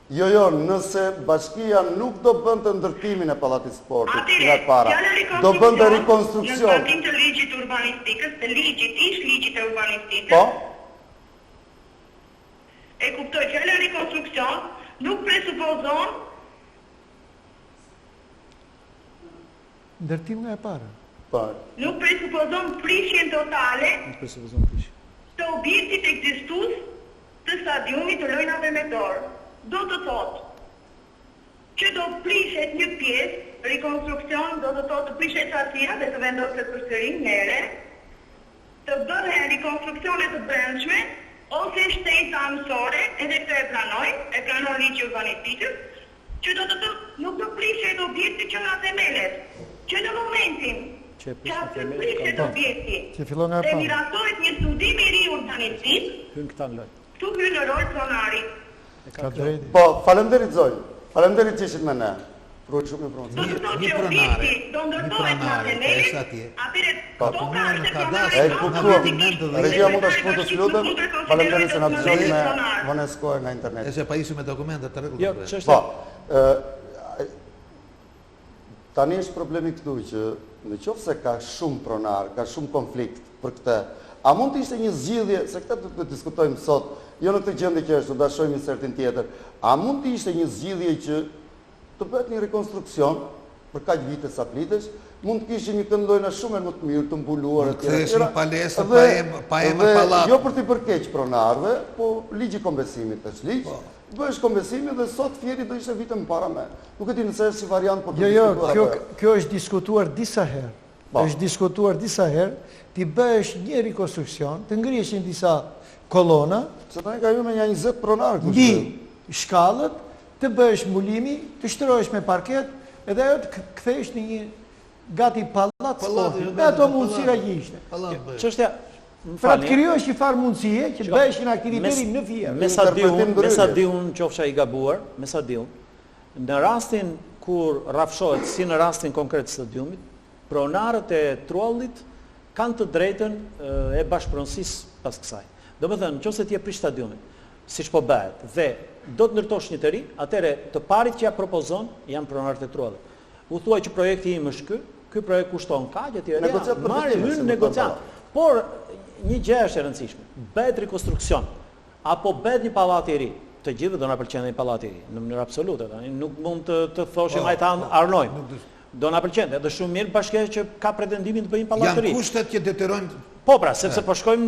Jo, nëse bashkia nuk do bënte ndërtimin e Pallatit të Sportit nga para, do bënte rikonstruksion. Në zbatim të ligjit urbanistikës, të ligjit e urbanistikës. Po? E kuptoj, fjala rikonstruksion nuk presupozon ndërtim nga e para. Po. Nuk presupozon prishjen totale të objektit ekzistues të stadiumit të lojnave me dorë. Do të thotë që do prishet një pjesë, rikonstruksion, do të thotë të prishet sasia dhe të vendoset përsëri mere, të bëhen rikonstruksionet të brendshme, ose shteta mësore, edhe këtë e pranon ligji urbanistikës, që do të thotë nuk do prishet objekti që nga themelet, që në momentin që atë prishet objekti dhe miratohet një studim i ri urbanistik, këtu hyn në rol pronari. Po, falenderit zonjë, falenderit që ishit me ne. Do të thotë që objekti do ndërtohet nga themelet, atëre toka është e kuptuar. Regjia mund ta shpotës lutem, falenderit se na dëgjoni me vonesë kohë nga interneti. E se pa isu me dokumente të rregullta. Po. Tani është problemi këtu që në qoftë se ka shumë pronar, ka shumë konflikt për këtë, a mund të ishte një zgjidhje, se këtë do të diskutojmë sot, jo në këtë gjendje që është, do ta shohim një herë tjetër, a mund të ishte një zgjidhje që të bëhet një rekonstruksion për kaq vite sa flitesh, mund të kishim një këndlojna shumë më të mirë, të mbuluar etj. Kthesh një palestër pa emër pallati. Jo për të përkeq pronarëve, po ligji kombesimit është ligj. Bëhesh kombesimi dhe sot Fieri do ishte vite më para me. Nuk e di nëse është si variant por kjo është diskutuar disa herë. Është diskutuar disa herë, ti bëhesh një rekonstruksion, të ngrihesh disa kolona, se tani ka me një 20 pronarë mbi shkallët, të bëhesh mbulimi, të shtrohesh me parket, edhe ajo të kthesh në një gati pallat sporti. Me ato mundësira që ishte. Çështja pra të krijohesh një farë mundësie që të bëhesh një aktiviteti në Fier. Me sa di unë qofsha i gabuar, me sa di unë, në rastin kur rrafshohet, si në rastin konkret të stadiumit, pronarët e Trollit kanë të drejtën e bashkëpronësisë pas kësaj. Domethënë, nëse ti e prish stadiumin, siç po bëhet, dhe do të ndërtosh një të ri, atëre të parit që ja propozon janë pronarët e Trollit. U thuaj që projekti im është ky projekt kushton kaq etj. Marrë hyn negociat. Por një gjë është e rëndësishme. Bëhet rekonstruksion apo bëhet një pallat i ri, të gjithë do na pëlqen një pallat i ri, në mënyrë absolute tani. Nuk mund të thoshim ai ta arnojmë. Do na pëlqente, edhe shumë mirë bashkë që ka pretendimin të bëjë një pallat të ri. Janë kushtet që deterojnë. Po pra, sepse po shkojmë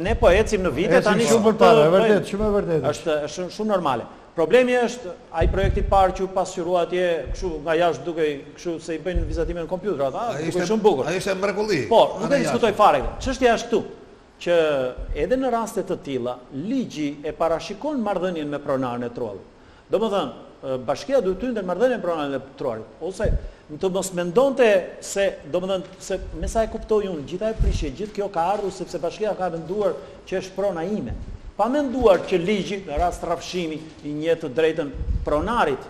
ne po ecim në vite tani shumë përpara, vërtet, shumë e vërtetë. Është shumë normale. Problemi është ai projekti i parë që u pasqyrua atje, kështu nga jashtë dukej kështu se i bëjnë vizatime në kompjuter ata, është shumë bukur. Ai ishte mrekulli. Po, nuk e diskutoj fare këtë. Çështja është këtu, që edhe në raste të tilla, ligji e parashikon marrëdhënien me pronarën e Trollit. Domethënë, bashkia duhet të hynte në marrëdhënie me pronarën e Trollit, ose të mos mendonte se, domethënë, se me sa e kuptoj unë, gjithaj prishje, gjithë kjo ka ardhur sepse bashkia ka menduar që është prona ime. Pa menduar që ligji, në rast rrafshimi, i njeh të drejtën pronarit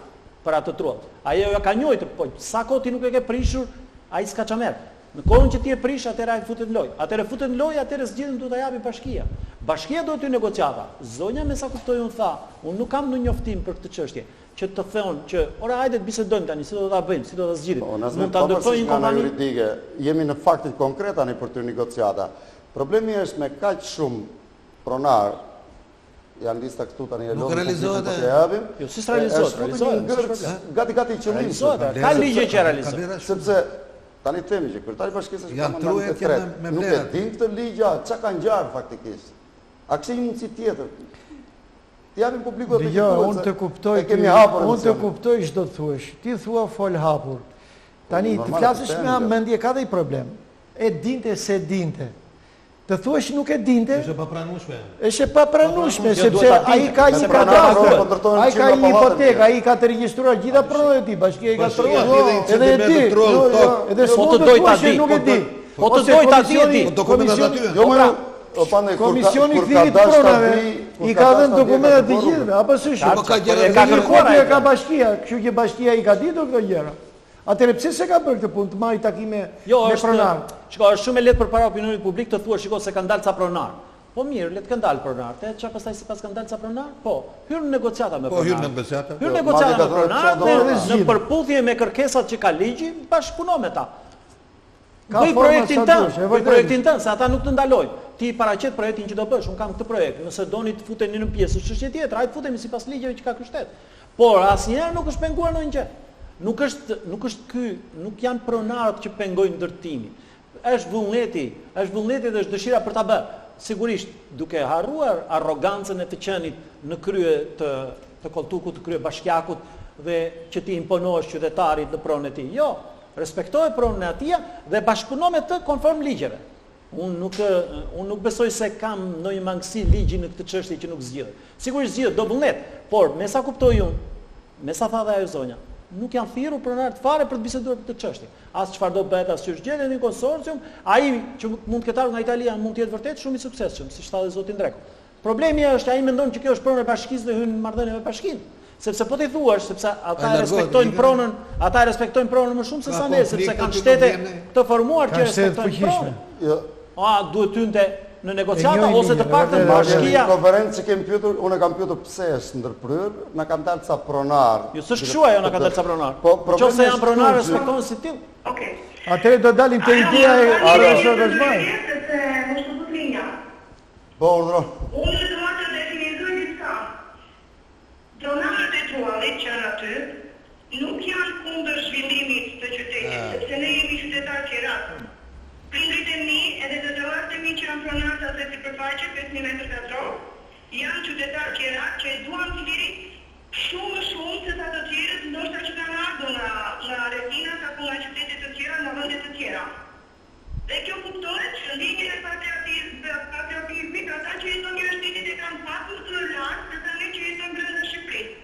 për atë Troll. Ajo ja ka njëjtë, po sa kohë ti nuk e ke prishur, ai s'ka çamer. Në kohën që ti e prish, atëherë ai futet në lojë. Atëherë futet në lojë, atëherë zgjidhen duhet ta japi bashkia. Bashkia duhet të negociata. Zonja me sa kuptoj unë tha, unë nuk kam në njoftim për këtë çështje, që të thonë që ora hajde të bisedojmë tani, si do ta bëjmë, si do ta zgjidhim. Mund ta ndërtojmë një kompani juridike. Jemi në faktet konkret tani për të negociata. Problemi është me kaq shumë pronar janë lista këtu tani e lodhur. Nuk realizohet. Jo, si realizohet? Gati qëllim. Ka ligje që realizohet. Sepse tani themi që kryetari i bashkisë është mandat të tretë. Nuk e din këtë ligj, çka ka ngjarë faktikisht. A kishte një mundësi tjetër? Ti japim publikut atë. Jo, unë të kuptoj ç'do të thuash. Ti thua fol hapur. Tani të flasësh me mendje ka dhe i problem. E dinte se dinte. Të thuash nuk e dinte. Është papranueshme. Është papranueshme sepse ai ka një kadastër, ai ka një hipotekë, ai ka të regjistruar gjitha pronat e tij, bashkia i ka pronat. Edhe e di. Edhe po të doj ta di. Nuk e di. Po të doj ta di. Dokumentat aty. Jo më Komisioni Kthimit të Pronave i ka dhënë dokumentat të gjitha, apo s'është? Po ka gjëra ka kërkuar, ka bashkia, kështu që bashkia i ka ditur këto gjëra. Atëherë pse se ka bërë këtë punë të marrë takime me pronar? Shiko, është shumë e lehtë përpara opinionit publik të thuash, shiko se kanë dalë ca pronar. Po mirë, le të kanë dalë pronar. Te çfarë pastaj sipas kanë dalë ca pronar? Po, hyrën negociata me pronar. Po hyrën negociata. Hyrën negociata me pronar dhe në përputhje me kërkesat që ka ligji, bashkëpuno me ta. Bëj projektin tënd, se ata nuk të ndalojnë. Ti paraqet projektin që do bësh, unë kam këtë projekt. Nëse doni të futeni në pjesë, është çështje tjetër, hajde futemi sipas ligjeve që ka ky shtet. Por asnjëherë nuk është penguar ndonjë gjë. Nuk është ky, nuk janë pronarët që pengojnë ndërtimin. Është vullneti dhe është dëshira për ta bërë. Sigurisht, duke harruar arrogancën e të qenit në krye të koltukut, të krye bashkiakut dhe që ti imponohesh qytetarit në pronën e tij. Jo, respektoje pronën e atij dhe bashkëpuno me të konform ligjeve. Unë nuk besoj se kam ndonjë mangësi ligji në këtë çështje që nuk zgjidhet. Sigurisht zgjidhet do vullnet, por me sa kuptoj unë, me sa tha dhe ajo zonja, nuk janë thirrur pronarët fare për të biseduar këtë çështje. As çfarë do bëhet, as ç'është gjendja në konsorcium, ai që mund të ketë ardhur nga Italia mund të jetë vërtet shumë i suksesshëm, siç tha zoti Ndreku. Problemi është ai mendon që kjo është pronë e bashkisë dhe hyn në marrëdhënie me bashkinë. Sepse po ti thuash, sepse ata e respektojnë pronën më shumë se sa ne, sepse kanë shtete të formuar që respektojnë pronën. Duhet hynte në negociata ose të paktën bashkia. Në konferencë që kemi pyetur, unë kam pyetur pse është ndërprer, na kanë dalë ca pronar. Jo, s'është kështu ajo, na kanë dalë ca pronar. Nëse janë pronar respektohen si till. Okej. Atëherë do dalim te ideja e organizimit. Sepse mos u bë linja. Po, urdhro. Unë do të definizoj diçka. Pronarët e Trollit që janë aty nuk janë kundër zhvillimit të qytetit, sepse ne jemi qytetarë qerat. Prindrit e mi edhe të dëllarët e mi që janë pronarë të atë sipërfaqe 5.000 m2, janë qytetarë qerat që e duan të liri shumë se sa të tjerët, ndoshta që kanë ardhur në Retinat apo nga qytetet të tjera, në vende të tjera. Dhe kjo kuptohet shëndimin e patriotizmit, ata që jeton universitetet e kanë pasur të lartë, se sa ne që jeton brenda Shqipërisë.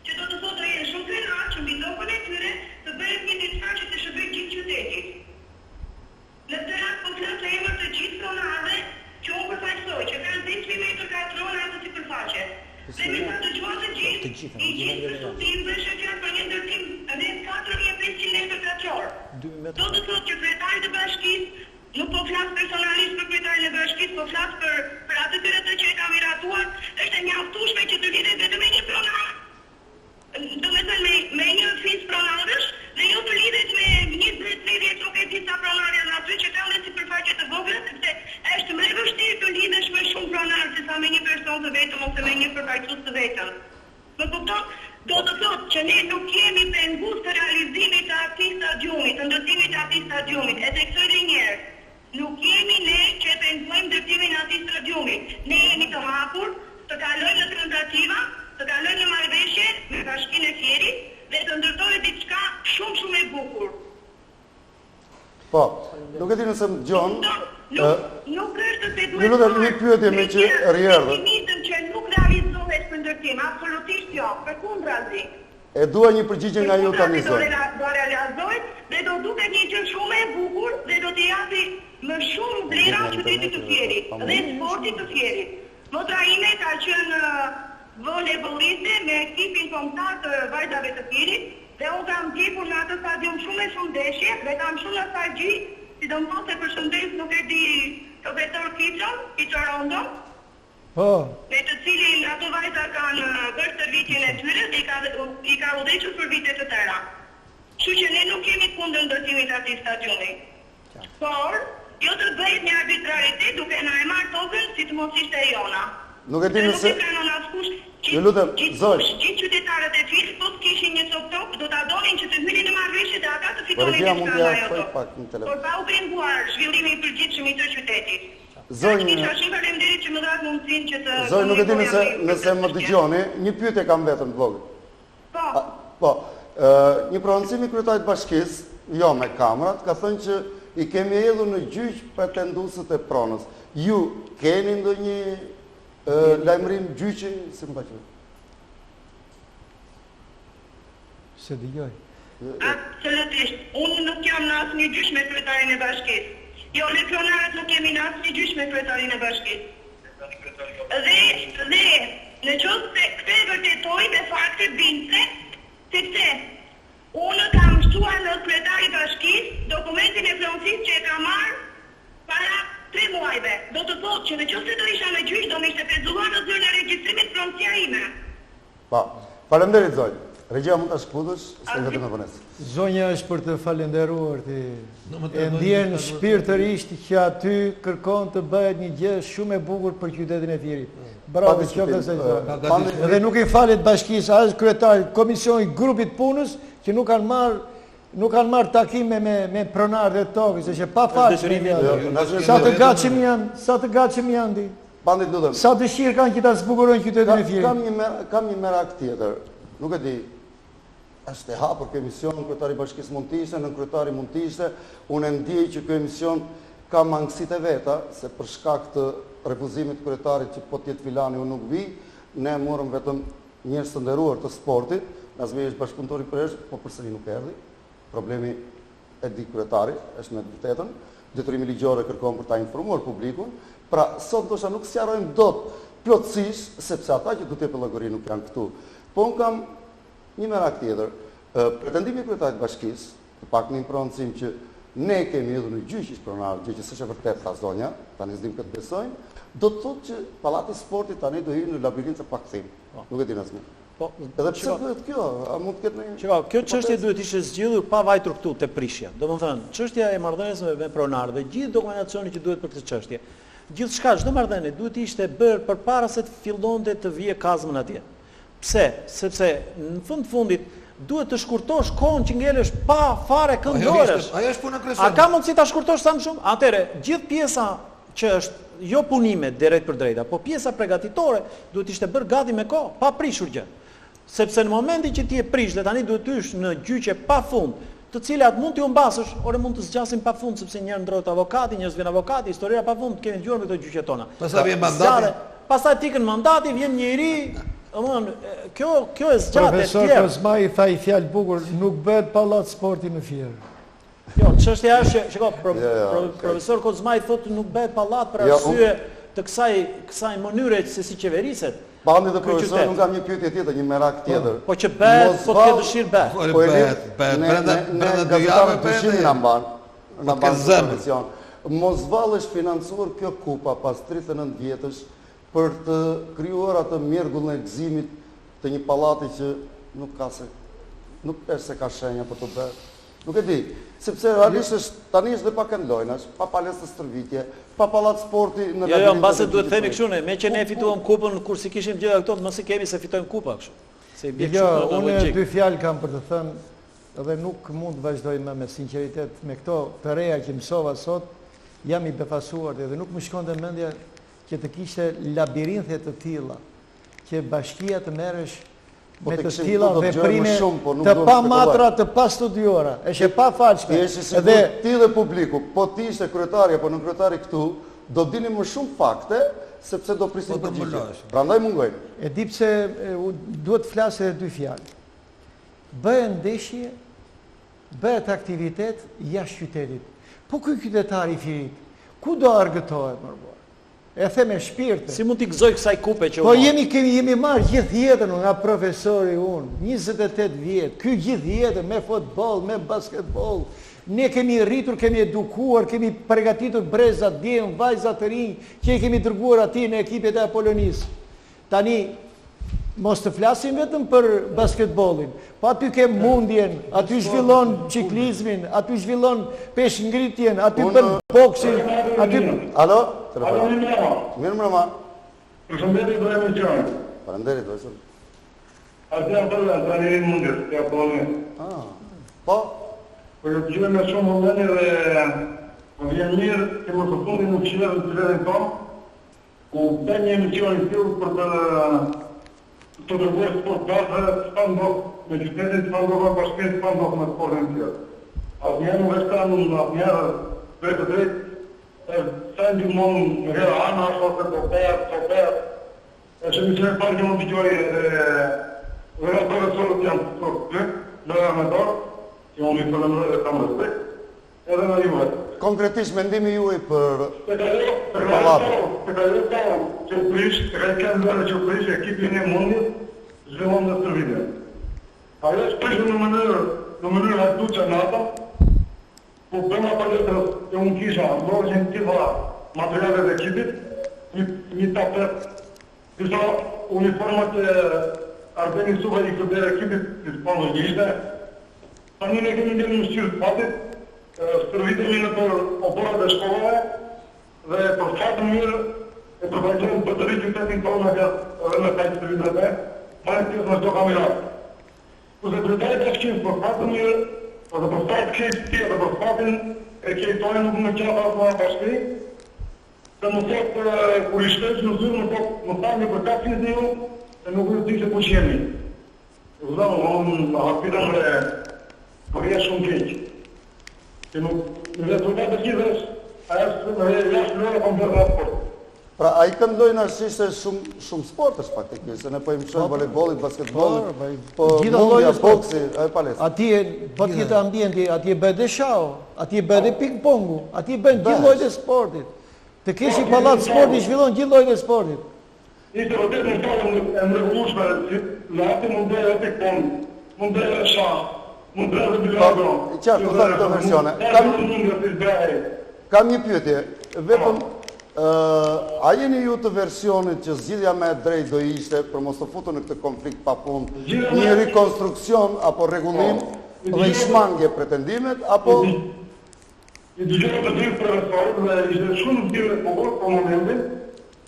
Që do të thotë do jenë shumë krenar që mbi tokën e tyre të bëhet një diçka që të shërbejë gjithë qytetit. Në të rast po flas në emër të gjithë pronarëve që unë përfaqësoj, që kanë 10.000 m2 në atë sipërfaqe. Dhe mi sa dëgjuan të gjithë, i gjithë studimëve shëqen për një ndërtim edhe 4.500 m2. Do të thotë që kryetarit e bashkisë, nuk po flas personalisht për kryetarin e bashkisë, po flas për atë të që e ka miratuar, është e mjaftueshme që të lidhet vetëm me një pronar. Do me thënë me një fis pronarësh dhe jo të lidhet me 20-30 nuk e disa pronarë në aty që kanë dhe sipërfaqe të vogla, sepse është më e vështirë të lidhesh me shumë pronarë se sa me një person të vetëm ose me një përfaqësues të vetëm. Më kupton? Do të thotë që ne nuk jemi pengus të realizimit të atij stadiumit, të ndërtimit të atij stadiumit. E theksoj edhe një herë, nuk jemi ne që pengojmë ndërtimin e atij stadiumit. Ne jemi të hapur, të kalojmë në tentativa, të kalojmë në marrëveshje me Bashkinë e Fierit dhe të ndërtojë diçka shumë e bukur. Po, nuk e di nëse më gjon. Nuk është se duhet. Ju lutem një pyetje me që rierdhët. Që nuk realizohet për ndërtim, absolutisht jo, përkundrazi. E dua një përgjigje nga ju tani zot. Do realizohet dhe do duket një gjë shumë e bukur dhe do t'i japi më shumë vlera qytetit të Fierit dhe sportit të Fierit. Motra ime ka qenë volejboliste me ekipin kombëtar të vajzave të Fierit dhe unë kam ndjekur në atë stadium shumë ndeshje dhe kam shumë nostalgji, sidomos se përshëndes nuk e di vetor Kiço Rondo. Po. Me të cilin ato vajza kanë bërë stërvitjen e tyre dhe i ka udhëhequr për vite të tëra. Kështu që ne nuk jemi kundër ndërtimit të atij stadiumi. Por, jo të bëhet një arbitraritet duke na e marrë tokën si të mos ishte e jona. Nuk e di nëse. Ju lutem, zoj. Gjithë qytetarët e Fierit po të kishin një top, do ta donin që të hynin në marrëveshje dhe ata të fitonin diçka nga ajo. Por pa u penguar zhvillimin i përgjithshëm i të qytetit. Zoj, nuk e di nëse më dëgjoni, një pyetje kam vetëm të vogël. Po, një prononcim i kryetarit bashkisë, jo me kamrat, ka thënë që i kemi hedhur në gjyq pretenduesët e pronës. Ju keni ndonjë lajmërim gjyqi, si më paqë? Se dëgjoj. Absolutisht, unë nuk jam në asnjë gjyq me kryetarin e bashkisë. Jo, ne pronarët nuk kemi në asnjë gjyq me kryetarin e bashkisë. Dhe në qoftë se këtë e vërtetoj me fakte bindse, sepse unë kam shtuar në kryetari i bashkisë dokumentin e pronësisë që e kam marrë para 3 muajve. Do të thotë që në qoftë se do isha në gjyq, do më ishte pezulluar në zyrën e regjistrimit pronësia ime. Po, faleminderit zoj. Regjia mund të shkputësh, se vetëm e vonesë. Zonja është për të falenderuar ti. E ndjen shpirtërisht që aty kërkon të bëhet një gjë shumë e bukur për qytetin e Fierit. Bravo, qoftë se zonja. Dhe nuk i falet bashkisë, as kryetari komisionit grupit punës që nuk kanë marrë takime me pronarët e tokës, se që pa falë. Sa të gatshëm janë ti. Bandit lutem. Sa dëshirë kanë që ta zbukurojnë qytetin e Fierit. Kam një merak tjetër. Nuk e di. Është e hapur kjo emision, kryetari i bashkisë mund të ishte, në kryetari mund të ishte. Unë ndjej që ky emision ka mangësitë e veta, se për shkak të refuzimit të kryetarit që po të jetë filani unë nuk vi, ne morëm vetëm njerëz të nderuar të sportit, Nazmi është bashkëpunëtor i Presh, po përsëri nuk erdhi. Problemi e di kryetari, është me të vërtetën, detyrimi ligjor e kërkon për ta informuar publikun. Pra, sot ndoshta nuk sqarojmë dot plotësisht, sepse ata që duhet të pëllëgori nuk janë këtu. Po unë kam një merak tjetër. Pretendimi i kryetarit të bashkisë, të pak në prononcim që ne kemi hedhur në gjyq ish pronar, gjë që s'është e vërtetë tha zonja, tani s'dim këtë besojmë, do të thotë që Pallati i Sportit tani do hyrë në labirintin e pakthim. Nuk e di asnjë. Po, edhe pse duhet kjo? A mund të ketë ndonjë? Çka, kjo çështje duhet ishte zgjidhur pa vajtur këtu te prishja. Domethënë, çështja e marrëdhënies me pronarët dhe gjithë dokumentacioni që duhet për këtë çështje. Gjithçka, çdo marrëdhënie duhet ishte bërë përpara se të fillonte të vijë kazmën atje. Pse? Sepse në fundit duhet të shkurtosh kohën që ngelesh pa fare këndorësh. Ajo është puna kryesore. A ka mundësi ta shkurtosh sa më shumë? Atëre, gjithë pjesa që është jo punime drejt për drejta, po pjesa përgatitore duhet ishte bërë gati me kohë, pa prishur gjë. Sepse në momentin që ti e prish dhe tani duhet tysh në gjyqe pa fund, të cilat mund t'ju mbasësh, ore mund të zgjasin pa fund, sepse njerë ndrohet avokati, njerëz vjen avokati, historia pa fund, kemi dëgjuar me këto gjyqe tona. Pastaj vjen mandati. Pastaj tikën mandati, vjen njëri, kjo e zgjatë e Profesor tjerë. Kozmaj tha i fjalë bukur, nuk bëhet pallat sporti në Fier. Jo, çështja është, shiko, profesor Kozmaj thotë nuk bëhet pallat për arsye të kësaj mënyre se si qeveriset. Bandi dhe profesor, nuk kam një pyetje tjetër, një merak tjetër. Po që bëhet, po të dëshirë bëhet. Po brenda dy javë bëhet na mban komision. Mos vallësh financuar kjo kupa pas 39 vjetësh për të krijuar atë mjergull në gëzimit të një pallati që nuk është se ka shenja për të bërë. Nuk e di, sepse realisht tani është dhe pa këndlojnash, pa palestë stërvitje, pa pallat sporti në Jo, mbase duhet të themi kështu ne, me që ne fituam kupën kur si kishim gjitha këto, mos i kemi se fitojmë kupa kështu. Se i bie kështu në Unë logjik. dy fjalë kam për të thënë, edhe nuk mund të vazhdoj me sinqeritet me këto të reja që mësova sot, jam i befasuar dhe nuk më shkonte mendja që të kishte labirinthe të tilla, që bashkia të merresh me të tilla veprime të pa matra, të pa studiora, është e pa falshme. Edhe ti dhe publiku, po ti ishte kryetari apo në kryetari këtu, do dini më shumë fakte, sepse do prisin përgjigje. Prandaj mungojnë. E di pse duhet të flasë edhe dy fjalë. Bëhen ndeshje, bëhet aktivitet jashtë qytetit. Po ky qytetar i Firit, ku do argëtohet më bërë? E the me shpirtë. Si mund t'i gëzoj kësaj kupe që po jemi marrë gjithë jetën nga profesori unë, 28 vjetë, ky gjithë jetën me futboll, me basketbol. Ne kemi rritur, kemi edukuar, kemi përgatitur brezat, djem, vajzat të rinj, që i kemi dërguar ati në ekipet e Apollonisë. Tani, mos të flasim vetëm për basketbolin, po aty ke mundjen, aty zhvillon ciklizmin, aty zhvillon peshngritjen, aty bën boksin, aty... Alo? Mirë mërëma. Përshëndetje do emisioni. Faleminderit, profesor. Atë jam për trajnerin mundjes, të Apollonisë. Po? Për të gjyre me shumë mëlleni dhe më vjen mirë që më të fundin në qytetin të vetën tonë, ku bë një emision i tillë për të dërguar sport bashkë, çfarë ndodh në qytetin, çfarë ndodh në bashkësi, çfarë ndodh në sportin tjetër. Asnjëherë nuk është kanë asnjëherë drejt të drejtë, sa ndihmon nga ana ose të e që mi qenë parë që më bëgjoj dhe profesorët janë të të në amador, që unë i përëmërë dhe kam respekt, edhe në juve. Konkretisht mendimi juaj për pallatin. Të ka dhe ta që prish, të ka i kanë vërë që prish ekipin e mundit, zhvillon në stërvitje. Ajo është prishë në mënyrë hajtuqa në ata, po bëma paletës që unë kisha, ndorë që në tila materialet e ekipit, një tapet, disa uniformat e Arbeni Suba i këtë ekipit, që të panë dhe gjishte, tani ne kemi ndërë në shqyrë të fatit, stërvitemi në për oborat e shkollave dhe për fatë mirë e përbajtojnë për të rritë qytetin tonë edhe me tajtë stërvitret e, majnë të në shdo kameratë. Kuse drejtajt e shqimë për fatë mirë, edhe për fatë kejtë tje dhe për fatin e kejtojnë nuk në qatë atë në bashkëri, se më thotë kur i shteqë në zyrë më thotë një për katë një një, e nuk në të po qemi. Zëmë, unë hapitëm dhe përja shumë keqë. Që nuk në rezultat e gjithës, aja jashtë lërë kom bërë ratë sport. Pra, a i këndojnë ashtë shumë sportës faktikisht, se ne po i mësojnë volejbolit, basketbolit, po mundja, boksi, a i palesë. Atje, po tjetë ambienti, atje bëjt dhe shao, atje bëjt dhe ping-pongu, atje bëjt gjithë lojt e sportit. Të keshi palat sporti, zhvillon gjithë lojt e sportit. Ishte vërtet në shkollën e mrekullueshme, në atë mund bëjë edhe ping-pong, mund bëjë edhe shah, mund bëjë edhe bilardo. Qartë, të thëmë të versione. Kam një pyetje, vetëm, a jeni ju të versionit që zgjidhja me drejt do ishte, për mos të futu në këtë konflikt pa punë, një rekonstruksion apo rregullim dhe i shmangje pretendimet, apo... I dëgjoj të dy profesorët dhe ishte shumë të tjere të për momentin,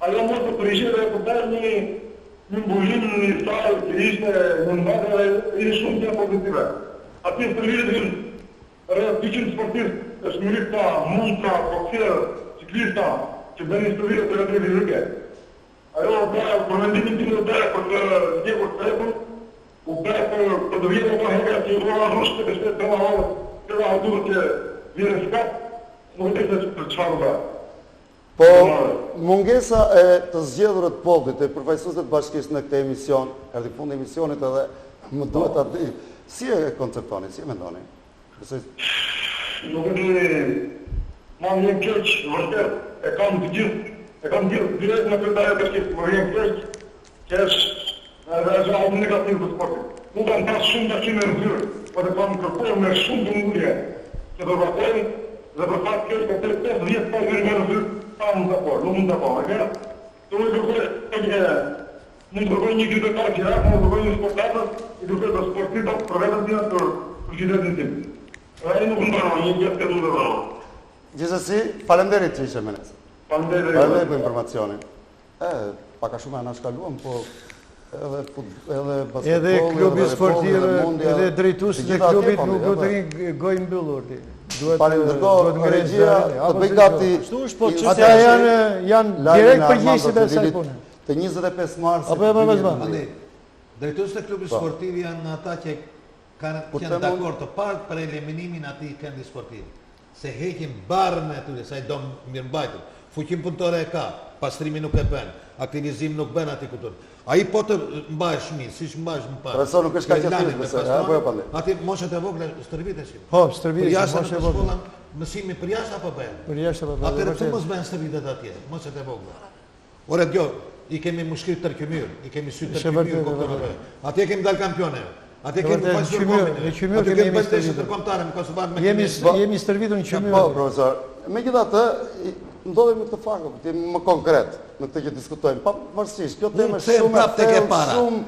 ajo mos të përishje dhe të bërë një mbullim në një salë që ishte në mbate dhe ishte shumë të pozitive. Ati stërvitit rreth 200 sportistë është mirista, mundra, boksierë, ciklista që bëni stërvitit të rëndriti rrëke. Ajo për vendimin tim në bërë për të ndjekur të repur, u bërë për të vjetë më heka që u rrëma rrushtë të beshtet të mahorë, të da duhet që vjene shkap, nuk e të qfarë bërë. Po, mungesa e të zgjedhurët Poldit e përfaqësuesit bashkisë në këtë emision, erdi fundi emisionit edhe më duhet ta di. Si e konceptoni, si e mendoni? Nuk e di, ma vjen keq, vërtet, e kam të gjithë direkt në kryetaria e bashkisë, më vjen keq, që është rezultat negativ të sportit. Nuk kam pas shumë takime në zyrë, por e kam kërkuar me shumë dëmundje që të vërtojnë dhe për fat keq për 5 vjet pas hyrë në zyrë, nuk mund të po, nuk kërkoj një kryetar gjirat, nuk kërkoj një sportatës, i kërkoj të sportitët për vetën tina për qytetin tim. Dhe e nuk më bërë, një gjithë këtë nuk bërë. Gjithësësi, falenderit që ishe me nësë. Falenderit për informacionin. Paka shumë e në shkaluam, po edhe klubi sportiv, edhe drejtuesit e klubit nuk do të rinë gojë mbyllur. Ndërkohë, regjia të bëj gati... Ata janë direkt përgjegjësit e kësaj pune. Të 25 mars... Drejtuesit e klubit sportiv janë ata që kanë dakord të parë për eliminimin atij kendi sportiv. Se heqin barën e atyre, sa i do mirëmbajtur. Fuqim punëtore e ka, pastrimi nuk e bën, aktivizim nuk bën aty këtu. Ai po të mbahesh mirë, siç mbahesh më parë. Profesor nuk është kaq aty, apo jo pandej. Aty moshat e vogla stërvitesh. Po, stërvitesh, moshat e vogla. Mësimi për jashtë apo bën? Për jashtë apo bën. Atëherë pse mos bën stërvitet atje, moshat e vogla. Ore djo, i kemi mushkrit tërkymyr, i kemi sy tërkymyr. Atje kemi dal kampionë. Atje kemi pasur kombin. Atje kemi bashkësi ndërkombëtare në Kosovar me jemi stërvitur në qymyr. Po, profesor. Megjithatë, ndodhemi këtë fakë, të më konkret në këtë që diskutojmë. Pavarësisht, kjo temë është shumë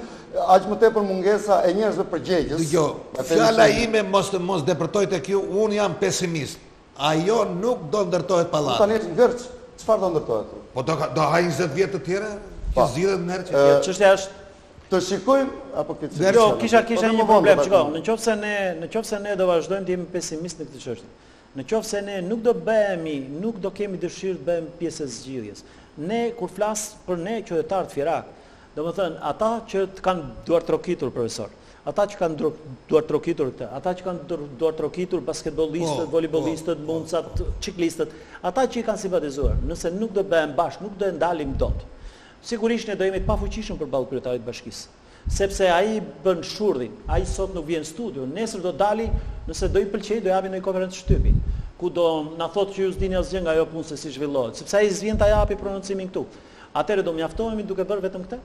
aq më tepër mungesa e njerëzve përgjegjës. Dgjoj, fjala ime mos depërtoj tek ju, unë jam pesimist. Ajo nuk do ndërtohet pallati. Tani është ngërç, çfarë do ndërtohet? Po do ha 20 vjet të tjera, që zgjidhet ndërç. Çështja është të shikojmë apo këtë. Jo, kisha një problem, çka. Nëse ne do vazhdojmë të jemi pesimist në këtë çështje. Nëse ne nuk do bëhemi, nuk do kemi dëshirë të bëhemi pjesë e zgjidhjes. Ne kur flas për ne qytetarët Firak, domethënë ata që kanë duar trokitur profesor, ata që kanë duar trokitur këtë, ata që kanë duar trokitur basketbollistët, voleybollistët, mundcat, ciklistët, ata që i kanë simpatizuar, nëse nuk do bëhen bashkë, nuk do e ndalim dot. Sigurisht ne do jemi të pafuqishëm përballë kryetarit të bashkisë. Sepse ai bën shurdhin, ai sot nuk vjen në studio, nesër do dali, nëse do i pëlqej do javi në një konferencë shtypi, ku do na thotë që ju s'dini asgjë nga ajo punë se si zhvillohet, sepse ai s'vjen ta japi prononcimin këtu. Atëherë do mjaftohemi duke bërë vetëm këtë?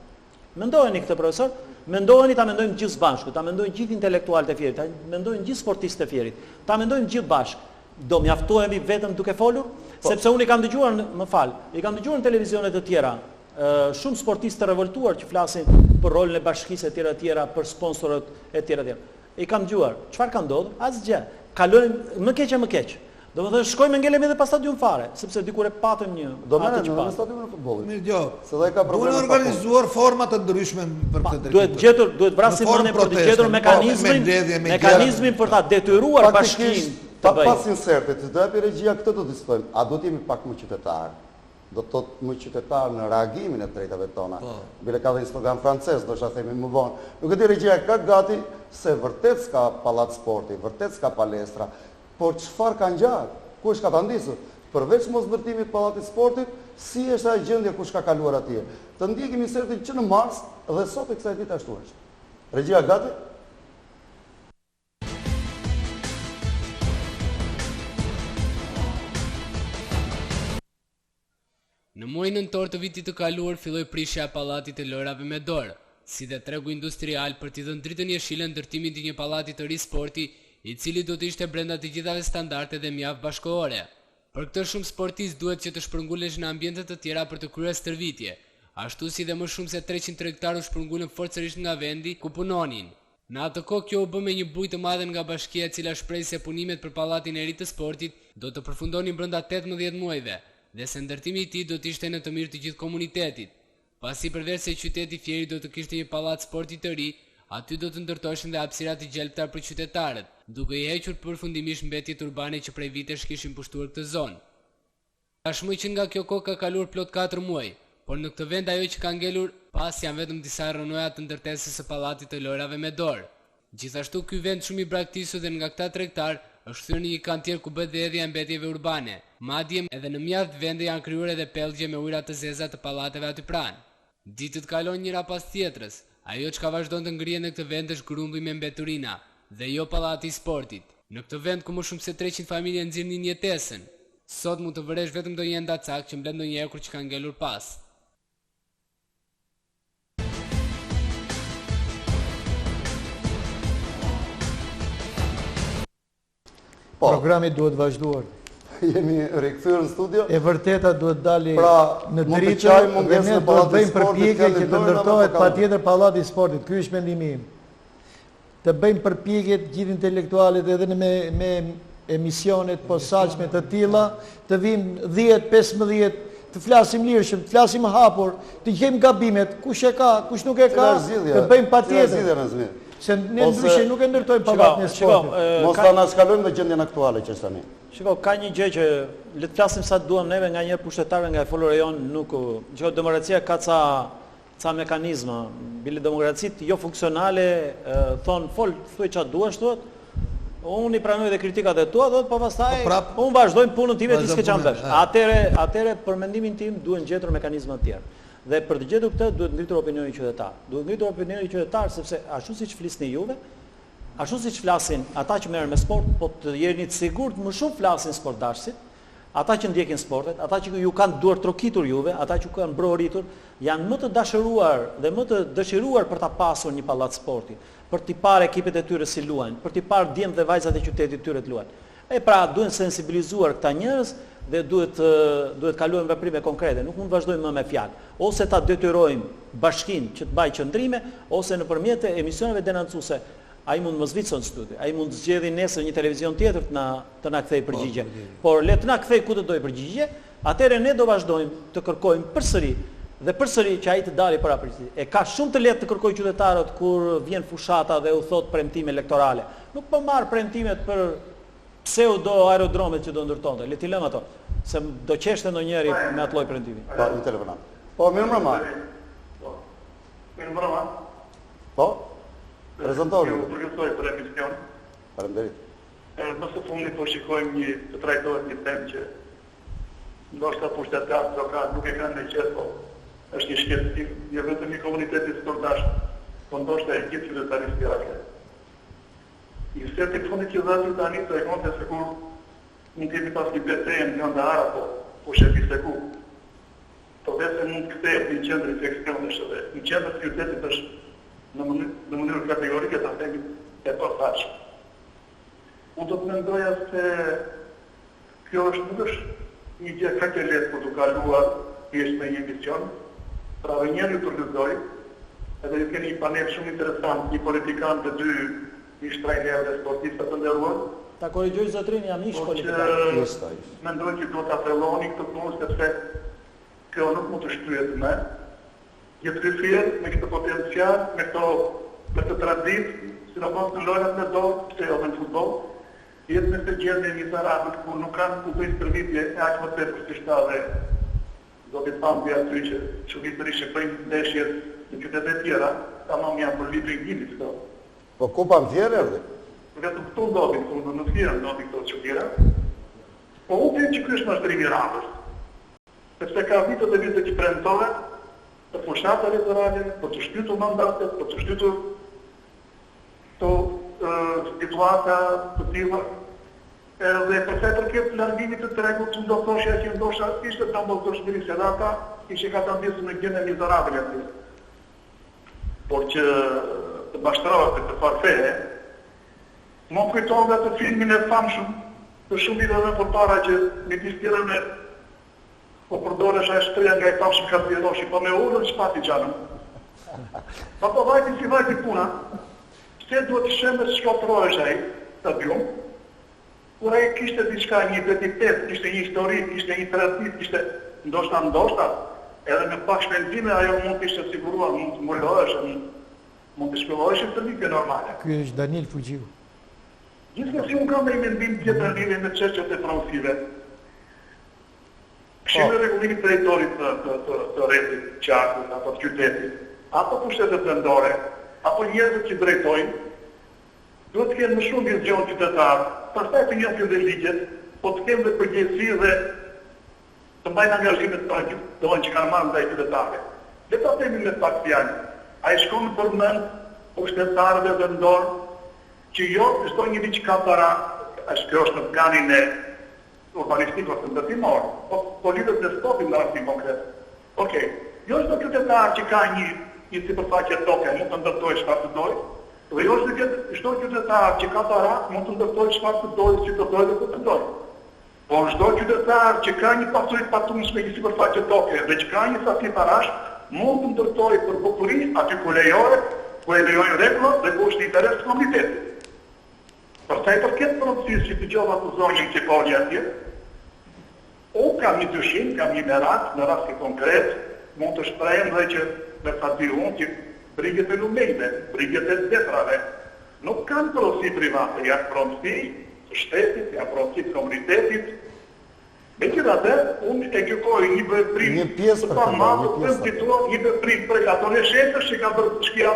Mendojeni këtë profesor? Mendojeni ta mendojmë gjithë së bashku, ta mendojnë gjithë intelektualët e Fierit, ta mendojnë gjithë sportistët e Fierit, ta mendojmë gjithë bashkë. Do mjaftohemi vetëm duke folur? Sepse unë i kam dëgjuar, më fal, i kam dëgjuar në televizionet të tjera shumë sportistë të revoltuar që flasin për rolin e bashkisë e tjera, për sponsorët e tjera. I kam dëgjuar. Çfarë ka ndodhur? Asgjë. Kalojmë më keq e më keq. Domethënë shkojmë ngelemi edhe pas stadium fare, sepse dikur e patëm një atë që pas stadiumin e futbollit. Mirë, jo. Se do ka probleme. Duhet organizuar forma të ndryshme për këtë drejtim. Duhet vrasim mendjen për të gjetur mekanizmin për ta detyruar bashkinë të bëjë. Pas sinqertet, do japi regjia këtë do diskutojmë. A do të jemi pak më qytetar? Do të thotë më qytetar në reagimin e drejtave tona. Bile ka dhe një slogan francez, do shta themi më vonë. Nuk e di regjia ka gati se vërtet s'ka pallat sporti, vërtet s'ka palestra, por çfarë ka ngjarë? Ku është ka ta ndisur? Përveç mos ndërtimit pallatit sportit, si është ajo gjendje kush ka kaluar atje? Të ndjekim insertin që në mars dhe sot e kësaj dite ashtu është. Regjia gati? Në muajin nëntor të vitit të kaluar filloi prishja e pallatit të lojrave me dorë, si dhe tregu industrial për t'i dhënë dritën jeshile ndërtimit të një pallati të ri sporti, i cili do të ishte brenda të gjithave standarde dhe mjaft bashkëkohore. Për këtë shumë sportistë duhet që të shpërngulesh në ambiente të tjera për të kryer stërvitje, ashtu si dhe më shumë se 300 tregtarë u shpërngulën forcërisht nga vendi ku punonin. Në atë kohë kjo u bë me një bujë të madhe nga bashkia e cila shpreh se punimet për pallatin e ri të sportit do të përfundonin brenda 18 muajve dhe se ndërtimi i tij do të ishte në të mirë të gjithë komunitetit. Pasi përveç se qyteti Fieri do të kishte një pallat sporti të ri, aty do të ndërtoheshin dhe hapësirat të gjelbëtar për qytetarët, duke i hequr përfundimisht mbetjet urbane që prej vitesh kishin pushtuar këtë zonë. Tashmë që nga kjo kohë ka kaluar plot 4 muaj, por në këtë vend ajo që ka ngelur pas janë vetëm disa rënoja të ndërtesës së pallatit të lojrave me dorë. Gjithashtu ky vend shumë i braktisur dhe nga këta tregtar është thyrë në një kantier ku bëhet dhe edhja e mbetjeve urbane. Madje edhe në mjaft vende janë krijuar edhe pellgje me ujëra të zeza të pallateve aty pranë. Ditët kalojnë njëra pas tjetrës. Ajo që ka vazhdon të ngrihen në këtë vend është grumbi me mbeturina dhe jo pallati i sportit. Në këtë vend ku më shumë se 300 familje nxirrin jetesën. Sot mund të vëresh vetëm ndonjë ndacak që mbledh ndonjë ekur që ka ngelur pas. Programi duhet vazhduar. Jemi rikthyer në studio. E vërteta duhet dali në dritë dhe ne do të bëjmë përpjekje që të ndërtohet patjetër pallati i sportit. Ky është mendimi im. Të bëjmë përpjekje të gjithë intelektualet edhe me emisionet posaçme të tilla, të vinë 10, 15, të flasim lirshëm, të flasim hapur, të gjejmë gabimet, kush e ka, kush nuk e ka, të bëjmë patjetër. Se ne ndryshe nuk e ndërtojmë pallatin e sportit. Mos ta na skalojmë në gjendjen aktuale që është tani. Shiko, ka një gjë që le të flasim sa duam neve, nga një pushtetarëve nga e folur jon nuk që demokracia ka ca mekanizma, bile demokracitë jo funksionale, thuaj çfarë duash thot. Unë i pranoj dhe kritikat e tua, thot, po pastaj unë vazhdojmë punën time ti s'ke çan bësh. Atëre për mendimin tim duhen gjetur mekanizma të tjerë. Dhe për të gjetur këtë duhet ngritur opinioni qytetar. Duhet ngritur opinioni qytetar sepse ashtu siç flisni juve, ashtu siç flasin ata që merren me sport, po të jeni të sigurt më shumë flasin sportdashësit, ata që ndjekin sportet, ata që ju kanë duar trokitur juve, ata që kanë broritur, janë më të dashuruar dhe më të dëshiruar për ta pasur një pallat sporti, për t'i parë ekipet e tyre si luajnë, për t'i parë djemtë dhe vajzat e qytetit tyre të luajnë. E pra duhen sensibilizuar këta njerëz dhe duhet kaluar në veprime konkrete, nuk mund të vazhdojmë më me fjalë. Ose ta detyrojmë bashkinë që të bëjë qëndrime, ose nëpërmjet emisioneve denoncuese. Ai mund mos vitë në studio, ai mund të zgjedhë nesër një televizion tjetër të na kthejë përgjigje. Por le të na kthejë ku të dojë përgjigje, atëherë ne do vazhdojmë të kërkojmë përsëri që ai të dalë para përgjigjes. E ka shumë të lehtë të kërkojë qytetarët kur vjen fushata dhe u thot premtime elektorale. Nuk po marr premtimet për pseudo aerodromet që do ndërtonte. Le t'i lëm ato, se do qeshte ndonjëri me atë lloj premtimi. Po, një telefonat. Po, mirëmbrëma. Mirëmbrëma. Po. Prezentoni. Përgjithësoj për emision. Faleminderit. Më së fundi po shikojmë të trajtohet një temë që ndoshta pushtetarët lokal nuk e kanë në qejf, po është një shqetësim, jo vetëm i komunitetit sportash, po ndoshta e gjithë qytetarisë të tjerë. I seti fundit që dhëtë tani të regonte se kur mund t'jemi pas një betejë në njën dhe ara, po shefi se ku. Po dhe se mund të kthejt një qendër infeksionesh edhe. Një qendër të qytetit është në mënyrë kategorike të themi e përfaqë. Unë do të mendoja se kjo nuk është një gjë kaq e lehtë për të kaluar thjesht me një emision. Pra dhe njerë ju përgjithësoj, edhe ju keni një panel shumë interesant, një politikan të dy ish trajnerë dhe sportistë të nderuar. Ta korrigjoj zotrin, jam ish politikan. Mendoj që do të apeloni këtë punë sepse kjo nuk mund të shtyhet më. Jetë rifirë me këtë potencial, me këtë traditë, sidomos në lojrat me dorë, pse jo në futboll, jetë me të gjendje mizerabël ku nuk kanë ku bëjnë stërvitje e aq më tepër si shta dhe do të pambi aty që çuditërisht bëjnë ndeshjet në qytete tjera, tamam janë për librin gjimit këto. Po ku pa në Fier erdhi? Vetëm këtu ndodhin, në Fier ndodhin këto çuditëra. Po u them që ky është mashtrimi i radhës. Sepse ka vite dhe vite që premtohet të fushat elektorale, për të shtytur mandatet, për të shtytur situata të tilla, edhe përse përket largimit të tregut të ndoshta që ndoshta ishte të ndodhshmëri se ata ishin ka të mbysur në gjendje mizerabël aty. Por që të bashkërohet të farfeje, më kujton dhe të filmin e famshëm të shumë vite dhe përpara që midis tjerëve po përdoresh a shtria nga i famshëm Kapiroshi, po me urën shpati gjanëm. Po vajti si vajti puna, se duhet të shemë të shkatërojsh ai, të bjumë, kur ai kishte diçka, një identitet, kishte një histori, kishte një traditë, kishte ndoshta, edhe me pak shpenzime ajo mund të ishte siguruar, mund të mbulloheshe, mund të shpëlloheshe servitje normale. Ky është Daniel Fuqiu. Gjithsesi unë kam një mendim tjetër në lidhje me çështjet e pronësive. Këshilli rregullimit drejtorit të rrjetit qarkut apo të qytetit, apo pushtetet vendore, apo njerëzit që drejtojnë, duhet të kenë më shumë vizion qytetar, pastaj të njohin dhe ligjet, po të kenë dhe përgjegjësi dhe të mbajnë angazhimet që kanë marrë ndaj qytetarëve. Le ta themi me pak fjalë. Ai shkon për mend pushtetarëve vendor që jo çdo njeri që ka para, kjo është në planin e urbanistik ose ndërtimor, po lidhet me stopin në rastin konkret. Okej, jo çdo qytetar që ka një sipërfaqe toke mund të ndërtojë çfarë të dojë, dhe jo çdo qytetar që ka para mund të ndërtojë çfarë të dojë, si të dojë dhe ku të dojë. Po çdo qytetar që ka një pasuri të patumshme një sipërfaqe toke dhe që ka një sasi parash, mund të ndërtojë për bukuri aty ku lejohet, ku e lejojnë rregullat dhe ku është interes të komunitetit. Për sa i përket pronësisë që dëgjova të zonjën që poli atje, o kam një dyshim, kam një merak në rast konkret, mund të shprehem dhe që me sa di unë që brigjet e lumejve, brigjet e detrave, nuk kanë pronësi private, janë pronësi të shtetit, janë pronësi të komunitetit. Megjithatë, unë e gjykoj një veprim të pamatuar, një veprim për ato neshtës që kanë bërë shkira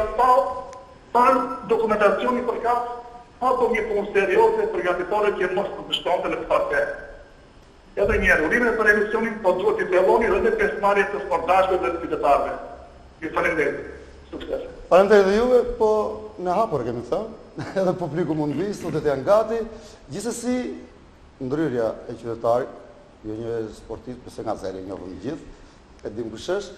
pa dokumentacioni për kas, apo një punë serioze përgatitore që mos të dështonte në këtë. Edhe njerë, urime për emisionin, po duhet të theloni dhe në pjesëmarrje të sportazhëve dhe të qytetarëve. Ju falenderoj. Sukses. Falenderoj dhe juve, po në hapur kemi thënë, edhe publiku mund vi, studet janë gati. Gjithsesi, ndryrja e qytetarit, jo një sportist, përse nga zeri njohëm gjithë, e dim kush është.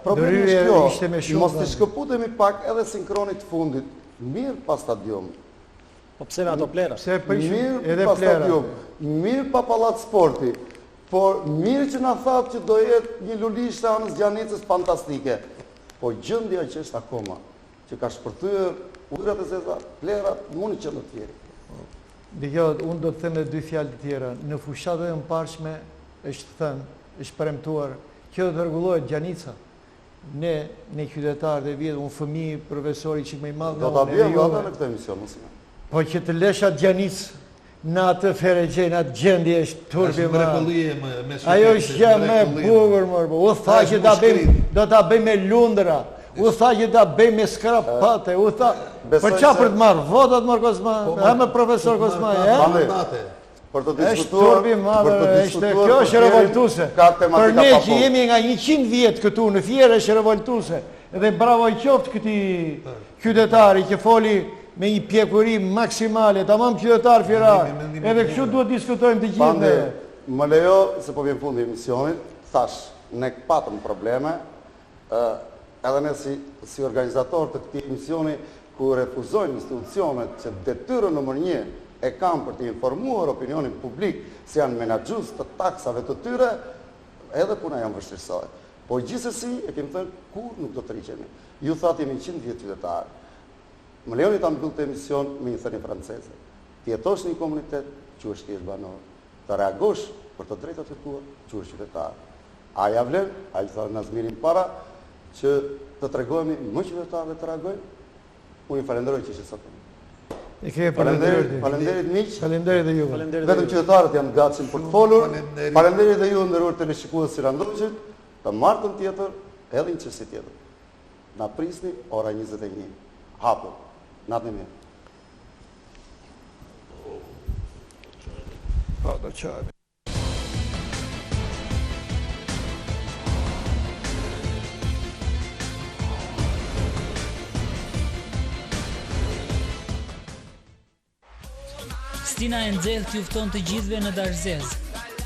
Problemi është kjo, mos të shkëputemi pak edhe sinkronit fundit, mirë pa stadium. Po pse me ato plera? Mirë pa stadium, mirë pa pallat sporti, por mirë që na thatë që do jetë një lulishtë anës Gjanicës fantastike. Po gjendja që është akoma, që ka shpërthyer ujërat e zeza, plerat, mundi që në tjeri. Unë do të them edhe dy fjalë të tjera. Në fushatën e mparshme është thënë, është premtuar, kjo do të rregullohet Gjanica. Ne qytetarët e vjetë, unë fëmijë, profesori që më i madh. Do ta bëjmë edhe në këtë emision, mos i. Po që të lesha Gjanicë në atë feregje, në atë gjendje është turbi më. Ajo është gjë më e bukur, më. U tha që do ta bëjmë me lundra. U tha që ta bëjmë me skrapate. U tha për çfarë për të marrë votat më Kozma? Ha me profesor Kozma, Për të diskutuar, kjo është revoltuese. Për ne që jemi nga 100 vjet këtu në Fierë është revoltuese. Dhe bravo i qoftë këtij qytetari që foli me një pjekuri maksimale, tamam qytetar fierar. Edhe kështu duhet diskutojmë të gjithë. Më lejo, se po vjen fundi emisionit, thash, ne patëm probleme, edhe ne si organizator të këtij emisioni, ku refuzojnë institucionet që detyrën nr. 1 e kam për të informuar opinionin publik se janë menaxhues të taksave të tyre, edhe puna janë vështirësohet. Po gjithsesi, e kemi thënë, kur nuk do të rriqemi. Ju thatë jemi 100 vjet qytetarë. Më lejoni ta mbyll të emision me një thënie franceze. Ti jetosh në një komunitet, quhesh thjesht banor. Të reagosh për të drejtat e tua, quhesh qytetar. A ja vlen, a i thonë na zmirin para, që të tregojmë më qytetarëve të reagojnë. Unë i falenderoj që ishte sot. Falenderit miq. Falenderit dhe ju. Vetëm qytetarët janë gatshëm për të folur. Falenderit dhe ju nderuar televizionistët si randoqët. Të martën tjetër, edhe një çështje tjetër. Na prisni ora 21. Hapur. Natën e mirë. Stina e nxehtë t'ju fton të gjithëve në Darzez.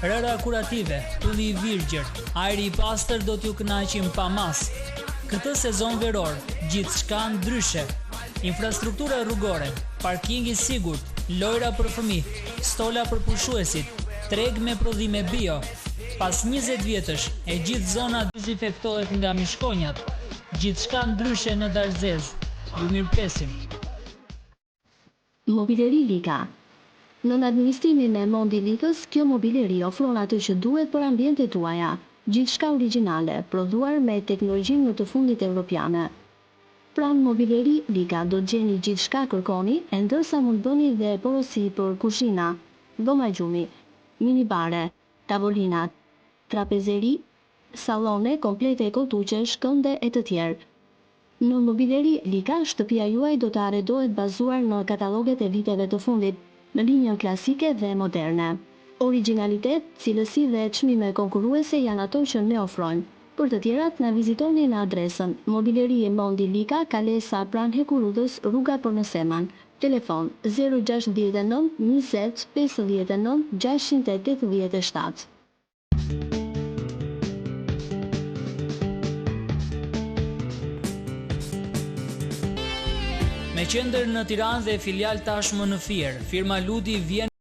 Rëra kurative, tulli i virgjër, ajri i pastër do t'ju kënaqin pa mas. Këtë sezon veror, gjithçka ndryshe. Infrastruktura rrugore, parking i sigurt, lojra për fëmijë, stola për pushuesit, treg me prodhime bio. Pas 20 vjetësh, e gjithë zona dezinfektohet nga mishkonjat. Gjithçka ndryshe në Darzez. Ju mirpresim. Mobileri Lika. Në administrimin e Mondi Likës, kjo mobileri ofron atë që duhet për ambientet tuaja. Gjithçka origjinale, prodhuar me teknologjinë më të fundit evropiane. Pranë Mobileri Lika do të gjeni gjithçka kërkoni, e ndërsa mund bëni dhe porosi për kushina, dhoma gjumi, minibare, tavolinat, trapezeri, sallone komplete koltuqesh, kënde e të tjerë. Në Mobileri Lika, shtëpia juaj do të arredohet bazuar në kataloget e viteve të fundit, në linjën klasike dhe moderne. Originalitet, cilësi dhe çmime konkurruese janë ato që ne ofrojmë. Për të tjerat, na vizitoni në adresën Mobileri Mondi Lika, Kalesa pranë Hekurudhës, rruga Pornoseman. Telefon 069 20 59 687. Me qendër në Tiranë dhe filial tashmë në Fier, firma Ludi vjen